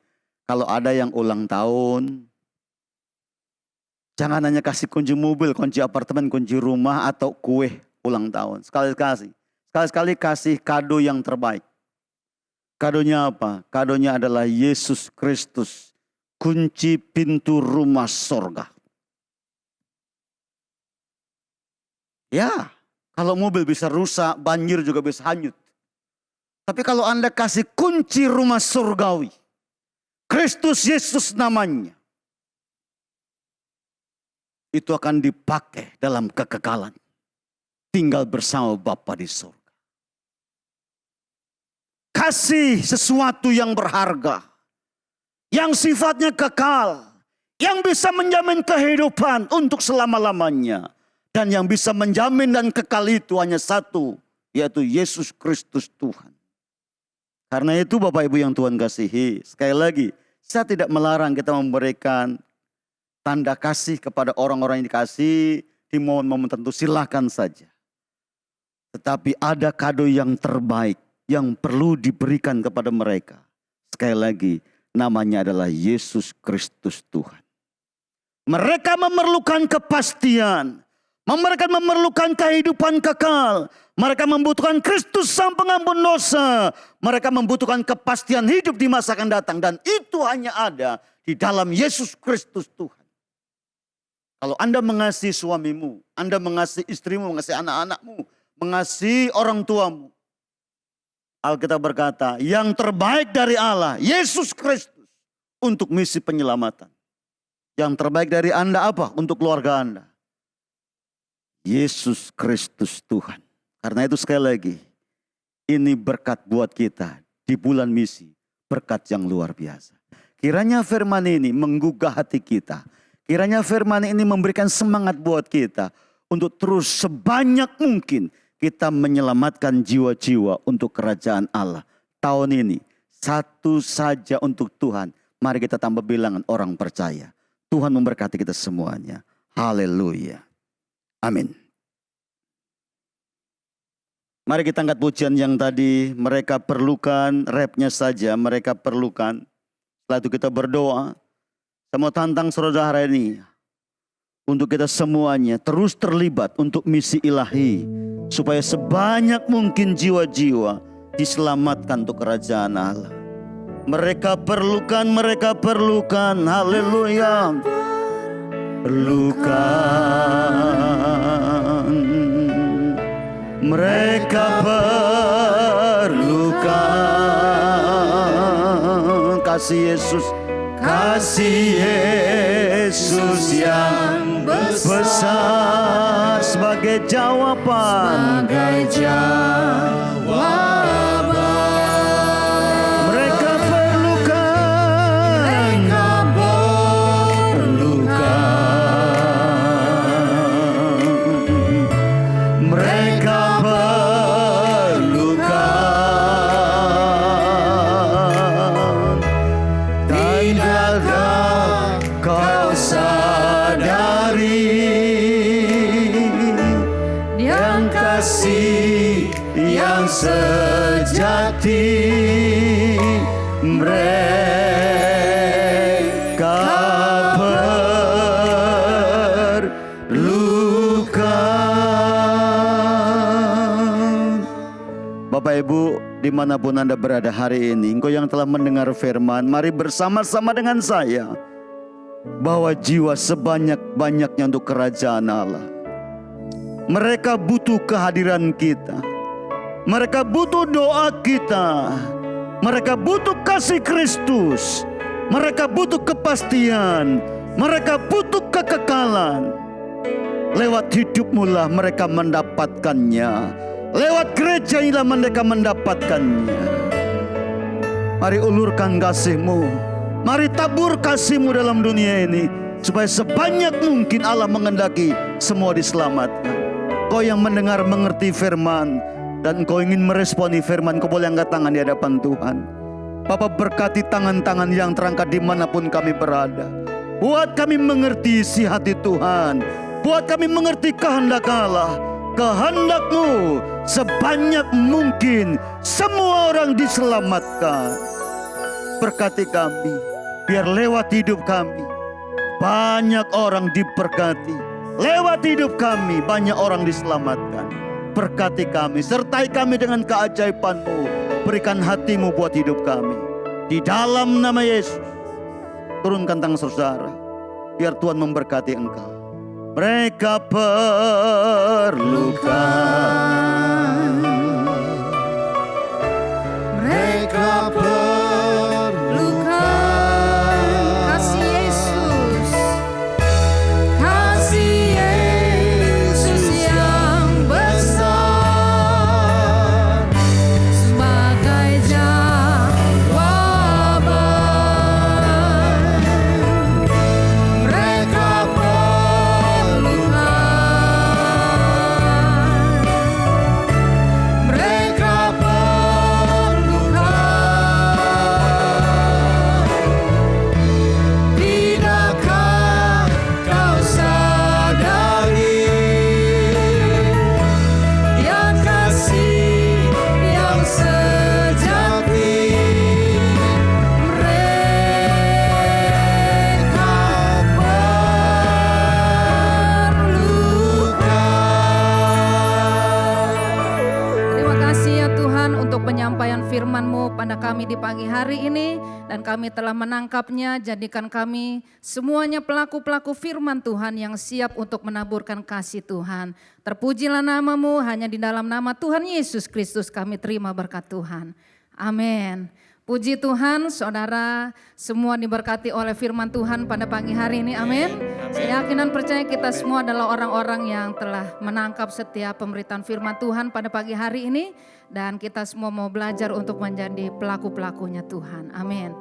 Kalau ada yang ulang tahun, jangan hanya kasih kunci mobil, kunci apartemen, kunci rumah, atau kue ulang tahun. Sekali-sekali kasih kado yang terbaik. Kadonya apa? Kadonya adalah Yesus Kristus, kunci pintu rumah sorga. Ya, kalau mobil bisa rusak, banjir juga bisa hanyut. Tapi kalau Anda kasih kunci rumah surgawi, Kristus Yesus namanya, itu akan dipakai dalam kekekalan. Tinggal bersama Bapa di surga. Kasih sesuatu yang berharga, yang sifatnya kekal, yang bisa menjamin kehidupan untuk selama-lamanya. Dan yang bisa menjamin dan kekal itu hanya satu, yaitu Yesus Kristus Tuhan. Karena itu Bapak Ibu yang Tuhan kasihi, sekali lagi, saya tidak melarang kita memberikan tanda kasih kepada orang-orang yang dikasihi di momen-momen tertentu, silakan saja. Tetapi ada kado yang terbaik yang perlu diberikan kepada mereka. Sekali lagi, namanya adalah Yesus Kristus Tuhan. Mereka memerlukan kepastian. Mereka memerlukan kehidupan kekal. Mereka membutuhkan Kristus sang pengampun dosa. Mereka membutuhkan kepastian hidup di masa akan datang. Dan itu hanya ada di dalam Yesus Kristus Tuhan. Kalau Anda mengasihi suamimu, Anda mengasihi istrimu, mengasihi anak-anakmu, mengasihi orang tuamu, Alkitab berkata, yang terbaik dari Allah, Yesus Kristus, untuk misi penyelamatan. Yang terbaik dari Anda apa? Untuk keluarga Anda. Yesus Kristus Tuhan. Karena itu sekali lagi, ini berkat buat kita di bulan misi. Berkat yang luar biasa. Kiranya firman ini menggugah hati kita. Kiranya firman ini memberikan semangat buat kita. Untuk terus sebanyak mungkin kita menyelamatkan jiwa-jiwa untuk kerajaan Allah. Tahun ini, satu saja untuk Tuhan. Mari kita tambah bilangan orang percaya. Tuhan memberkati kita semuanya. Haleluya. Amin. Mari kita angkat pujian yang tadi mereka perlukan, rapnya saja mereka perlukan. Setelah itu kita berdoa. Saya mau tantang saudara ini. Untuk kita semuanya terus terlibat untuk misi ilahi. Supaya sebanyak mungkin jiwa-jiwa diselamatkan untuk kerajaan Allah. Mereka perlukan. Haleluya. Perlukan kasih Yesus. Kasih Yesus yang besar sebagai jawaban. Mereka perlukan. Mereka perlukan. Tidakkah kau sadari yang kasih yang sejati mereka perlukan. Bapak Ibu, dimanapun Anda berada hari ini, engkau yang telah mendengar firman, mari bersama-sama dengan saya bawa jiwa sebanyak-banyaknya untuk kerajaan Allah. Mereka butuh kehadiran kita. Mereka butuh doa kita. Mereka butuh kasih Kristus. Mereka butuh kepastian. Mereka butuh kekekalan. Lewat hidupmu lah mereka mendapatkannya. Lewat gereja inilah mereka mendapatkannya. Mari ulurkan kasih-Mu. Mari tabur kasih-Mu dalam dunia ini. Supaya sebanyak mungkin Allah mengendaki semua diselamatkan. Kau yang mendengar mengerti firman. Dan kau ingin meresponi firman, kau boleh angkat tangan di hadapan Tuhan. Bapa, berkati tangan-tangan yang terangkat dimanapun kami berada. Buat kami mengerti isi hati Tuhan. Buat kami mengerti kehendak Allah. Kehendak-Mu sebanyak mungkin semua orang diselamatkan. Berkati kami, biar lewat hidup kami banyak orang diberkati. Lewat hidup kami banyak orang diselamatkan. Berkati kami, sertai kami dengan keajaiban-Mu. Berikan hati-Mu buat hidup kami. Di dalam nama Yesus, turunkan tangan saudara, biar Tuhan memberkati engkau. Mereka perlukan. Mereka perlukan kasih Yesus. Kasih Yesus yang besar sebagai jawaban. Mereka firman-Mu pada kami di pagi hari ini, dan kami telah menangkapnya. Jadikan kami semuanya pelaku-pelaku firman Tuhan yang siap untuk menaburkan kasih Tuhan. Terpujilah nama-Mu, hanya di dalam nama Tuhan Yesus Kristus kami terima berkat Tuhan. Amin. Puji Tuhan, saudara semua diberkati oleh firman Tuhan pada pagi hari ini, amin. Saya yakin dan percaya kita semua adalah orang-orang yang telah menangkap setiap pemberitaan firman Tuhan pada pagi hari ini. Dan kita semua mau belajar untuk menjadi pelaku-pelakunya Tuhan, amin.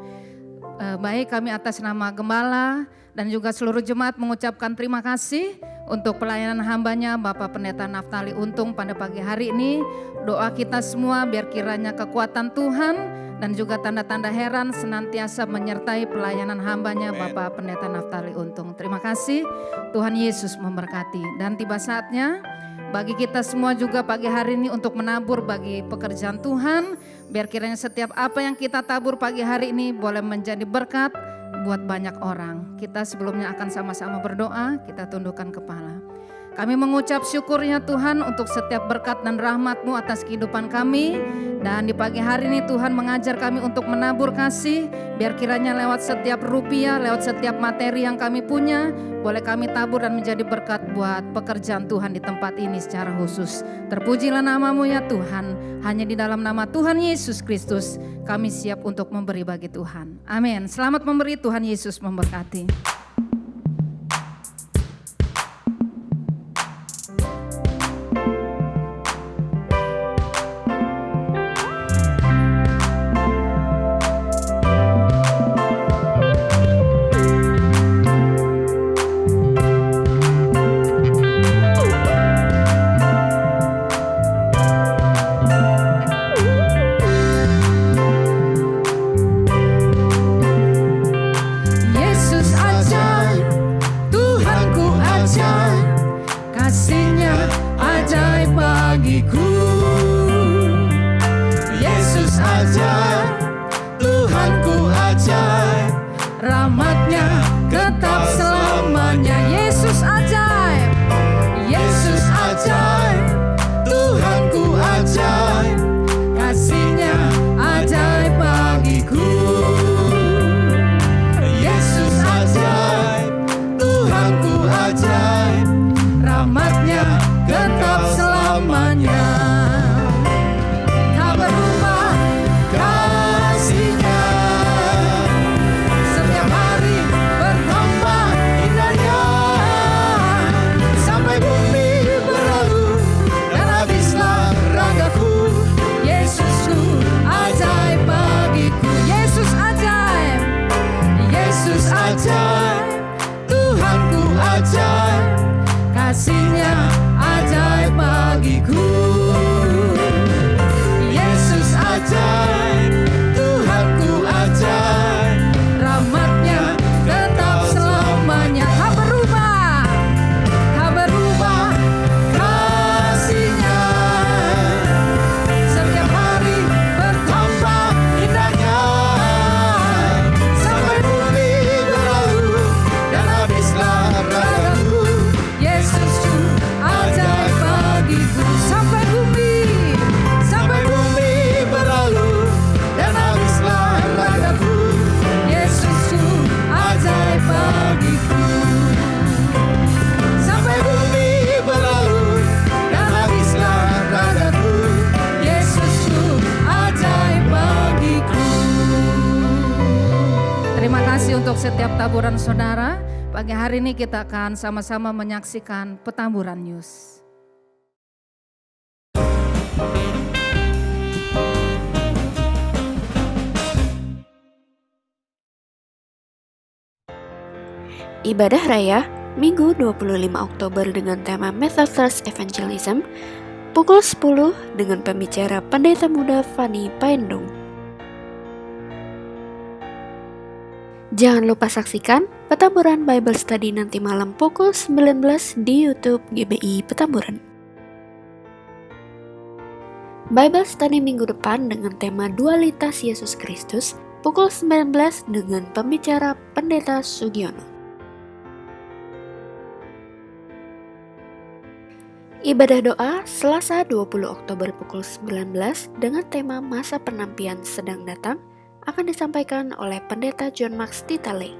Baik, kami atas nama Gembala dan juga seluruh jemaat mengucapkan terima kasih untuk pelayanan hambanya Bapak Pendeta Naftali Untung pada pagi hari ini. Doa kita semua biar kiranya kekuatan Tuhan dan juga tanda-tanda heran senantiasa menyertai pelayanan hambanya Bapak Pendeta Naftali Untung. Terima kasih, Tuhan Yesus memberkati. Dan tiba saatnya bagi kita semua juga pagi hari ini untuk menabur bagi pekerjaan Tuhan. Biar kiranya setiap apa yang kita tabur pagi hari ini boleh menjadi berkat buat banyak orang. Kita sebelumnya akan sama-sama berdoa, kita tundukkan kepala. Kami mengucap syukurnya Tuhan untuk setiap berkat dan rahmat-Mu atas kehidupan kami. Dan di pagi hari ini Tuhan mengajar kami untuk menabur kasih. Biar kiranya lewat setiap rupiah, lewat setiap materi yang kami punya, boleh kami tabur dan menjadi berkat buat pekerjaan Tuhan di tempat ini secara khusus. Terpujilah nama-Mu ya Tuhan. Hanya di dalam nama Tuhan Yesus Kristus kami siap untuk memberi bagi Tuhan. Amin. Selamat memberi, Tuhan Yesus memberkati. Rahmatnya tetap selamanya. Yesus ajaib, Yesus ajaib, Tuhanku ajaib, kasih-Nya ajaib bagiku. Yesus ajaib, Tuhanku ajaib, rahmatnya tetap selamanya. Tak berubah kasih-Nya. Ajaib, Tuhanku ajaib, kasih-Nya ajaib bagiku. Yesus ajaib, Tuhanku ajaib, rahmatnya tetap selamanya. Tak berubah kasih-Nya. Setiap hari bertambah indahnya. Terima kasih untuk setiap taburan saudara. Pagi hari ini kita akan sama-sama menyaksikan Petamburan News. Ibadah Raya Minggu 25 Oktober dengan tema Methodist Evangelism pukul 10 dengan pembicara Pendeta Muda Fanny Paendong. Jangan lupa saksikan Petamburan Bible Study nanti malam pukul 19 di YouTube GBI Petamburan. Bible Study minggu depan dengan tema Dualitas Yesus Kristus pukul 19 dengan pembicara Pendeta Sugiono. Ibadah doa Selasa 20 Oktober pukul 19 dengan tema Masa Penantian Sedang Datang akan disampaikan oleh Pendeta John Max Titale.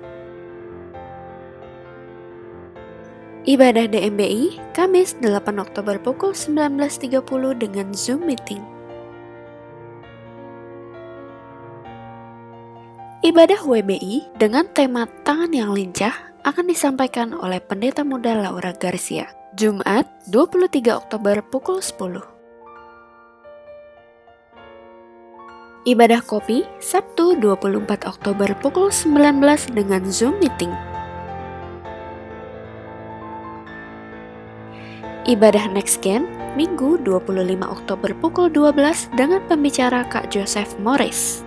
Ibadah DMBI Kamis 8 Oktober pukul 19.30 dengan Zoom Meeting. Ibadah WBI dengan tema Tangan yang Lincah akan disampaikan oleh Pendeta Muda Laura Garcia. Jumat 23 Oktober pukul 10. Ibadah Kopi Sabtu 24 Oktober pukul 19 dengan Zoom Meeting. Ibadah Next Gen Minggu 25 Oktober pukul 12 dengan pembicara Kak Joseph Morris.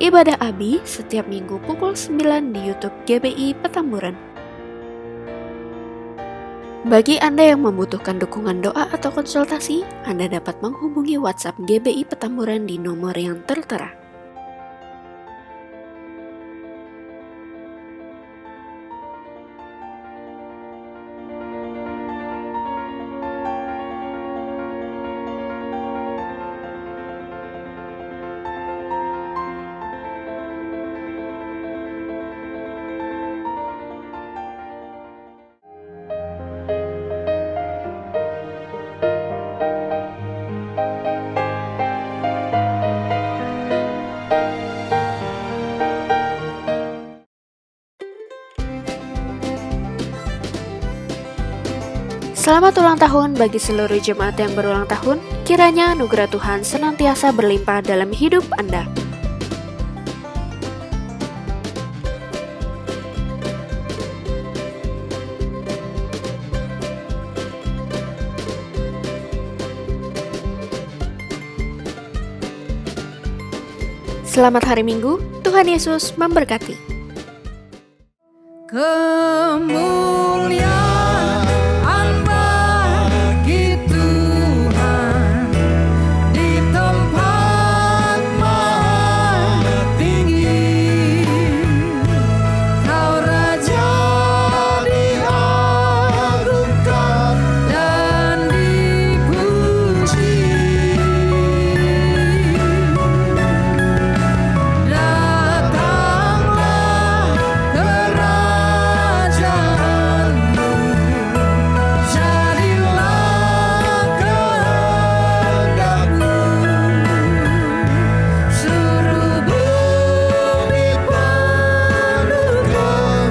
Ibadah Abi setiap minggu pukul 9 di YouTube GBI Petamburan. Bagi Anda yang membutuhkan dukungan doa atau konsultasi, Anda dapat menghubungi WhatsApp GBI Petamburan di nomor yang tertera. Selamat ulang tahun bagi seluruh jemaat yang berulang tahun. Kiranya anugerah Tuhan senantiasa berlimpah dalam hidup Anda. Selamat hari Minggu, Tuhan Yesus memberkati. Kemuliaan bagi Tuhan di tempat maha tinggi. Kau Raja diagungkan dan dipuji. Datanglah kerajaanmu, jadilah kehendakmu, seluruh bumi penuh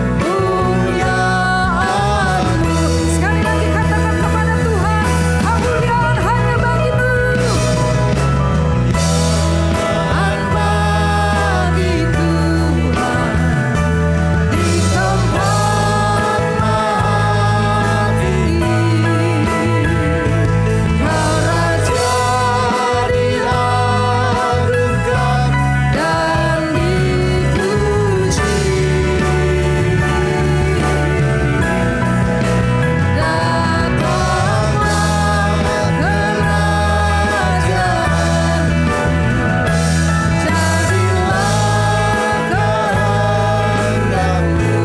kemuliaan-Mu. Sekali lagi katakan kepada Tuhan, kemuliaan hanya bagi-Mu. Kemuliaan bagi Tuhan di tempat maha tinggi. Kau Raja diagungkan dan dipuji. Datanglah kerajaanmu, jadilah kehendakmu,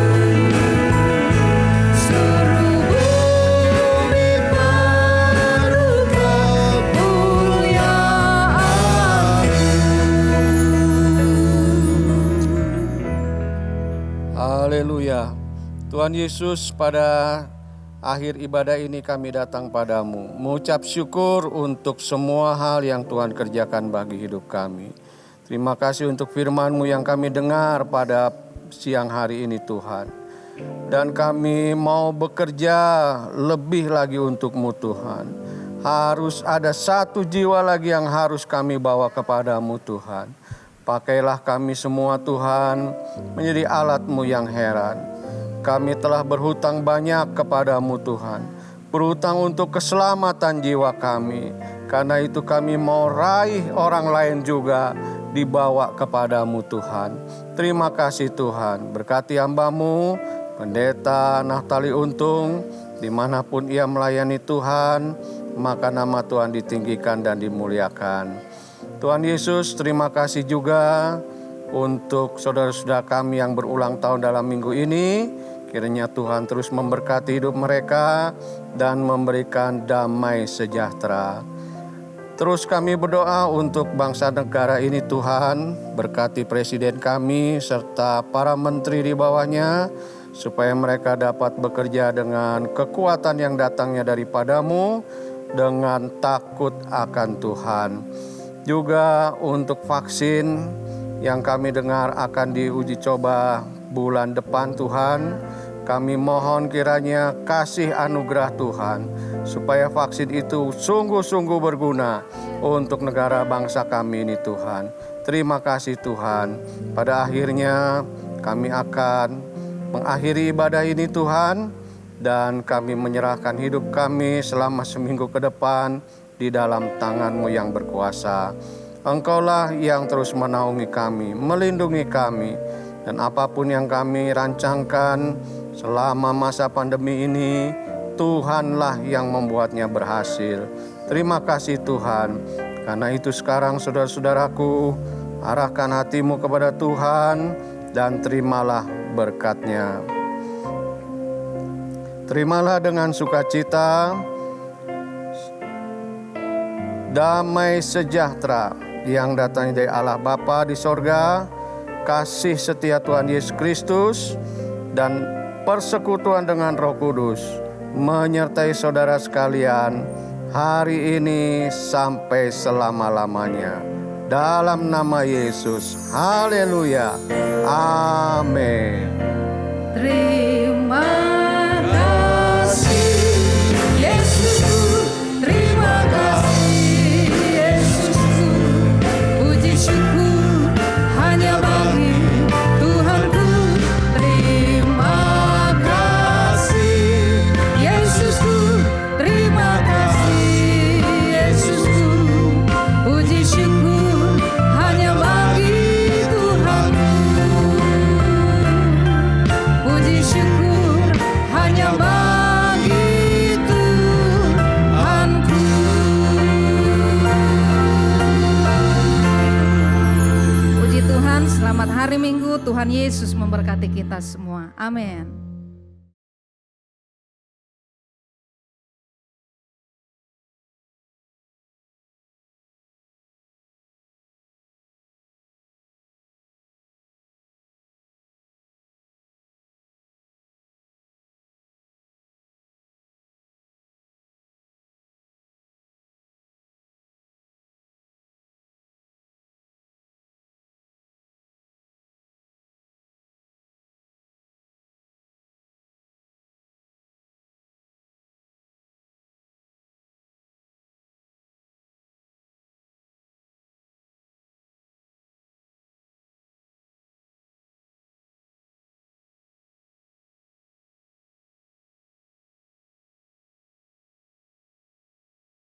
seluruh bumi penuh kemuliaan-Mu. Haleluya. Tuhan Yesus, pada akhir ibadah ini kami datang padamu, mengucap syukur untuk semua hal yang Tuhan kerjakan bagi hidup kami. Terima kasih untuk firman-Mu yang kami dengar pada siang hari ini Tuhan. Dan kami mau bekerja lebih lagi untuk-Mu Tuhan. Harus ada satu jiwa lagi yang harus kami bawa kepadamu Tuhan. Pakailah kami semua Tuhan menjadi alat-Mu yang heran. Kami telah berhutang banyak kepadamu Tuhan. Berhutang untuk keselamatan jiwa kami. Karena itu kami mau raih orang lain juga dibawa kepadamu Tuhan. Terima kasih Tuhan. Berkati hamba-Mu, Pendeta Naftali Untung, dimanapun ia melayani Tuhan, maka nama Tuhan ditinggikan dan dimuliakan. Tuhan Yesus, terima kasih juga untuk saudara-saudara kami yang berulang tahun dalam minggu ini. Kiranya Tuhan terus memberkati hidup mereka dan memberikan damai sejahtera. Terus kami berdoa untuk bangsa negara ini Tuhan, berkati presiden kami serta para menteri di bawahnya, supaya mereka dapat bekerja dengan kekuatan yang datangnya daripada-Mu, dengan takut akan Tuhan. Juga untuk vaksin yang kami dengar akan diuji coba bulan depan Tuhan, kami mohon kiranya kasih anugerah Tuhan, supaya vaksin itu sungguh-sungguh berguna untuk negara bangsa kami ini Tuhan. Terima kasih Tuhan. Pada akhirnya kami akan mengakhiri ibadah ini Tuhan, dan kami menyerahkan hidup kami selama seminggu ke depan di dalam tangan-Mu yang berkuasa. Engkaulah yang terus menaungi kami, melindungi kami, dan apapun yang kami rancangkan selama masa pandemi ini, Tuhanlah yang membuatnya berhasil. Terima kasih Tuhan. Karena itu sekarang saudara-saudaraku, arahkan hatimu kepada Tuhan dan terimalah berkat-Nya. Terimalah dengan sukacita damai sejahtera yang datang dari Allah Bapa di sorga, kasih setia Tuhan Yesus Kristus, dan persekutuan dengan Roh Kudus menyertai saudara sekalian hari ini sampai selama-lamanya. Dalam nama Yesus, haleluya, amin. Terima kasih Yesus. Tuhan Yesus memberkati kita semua. Amin.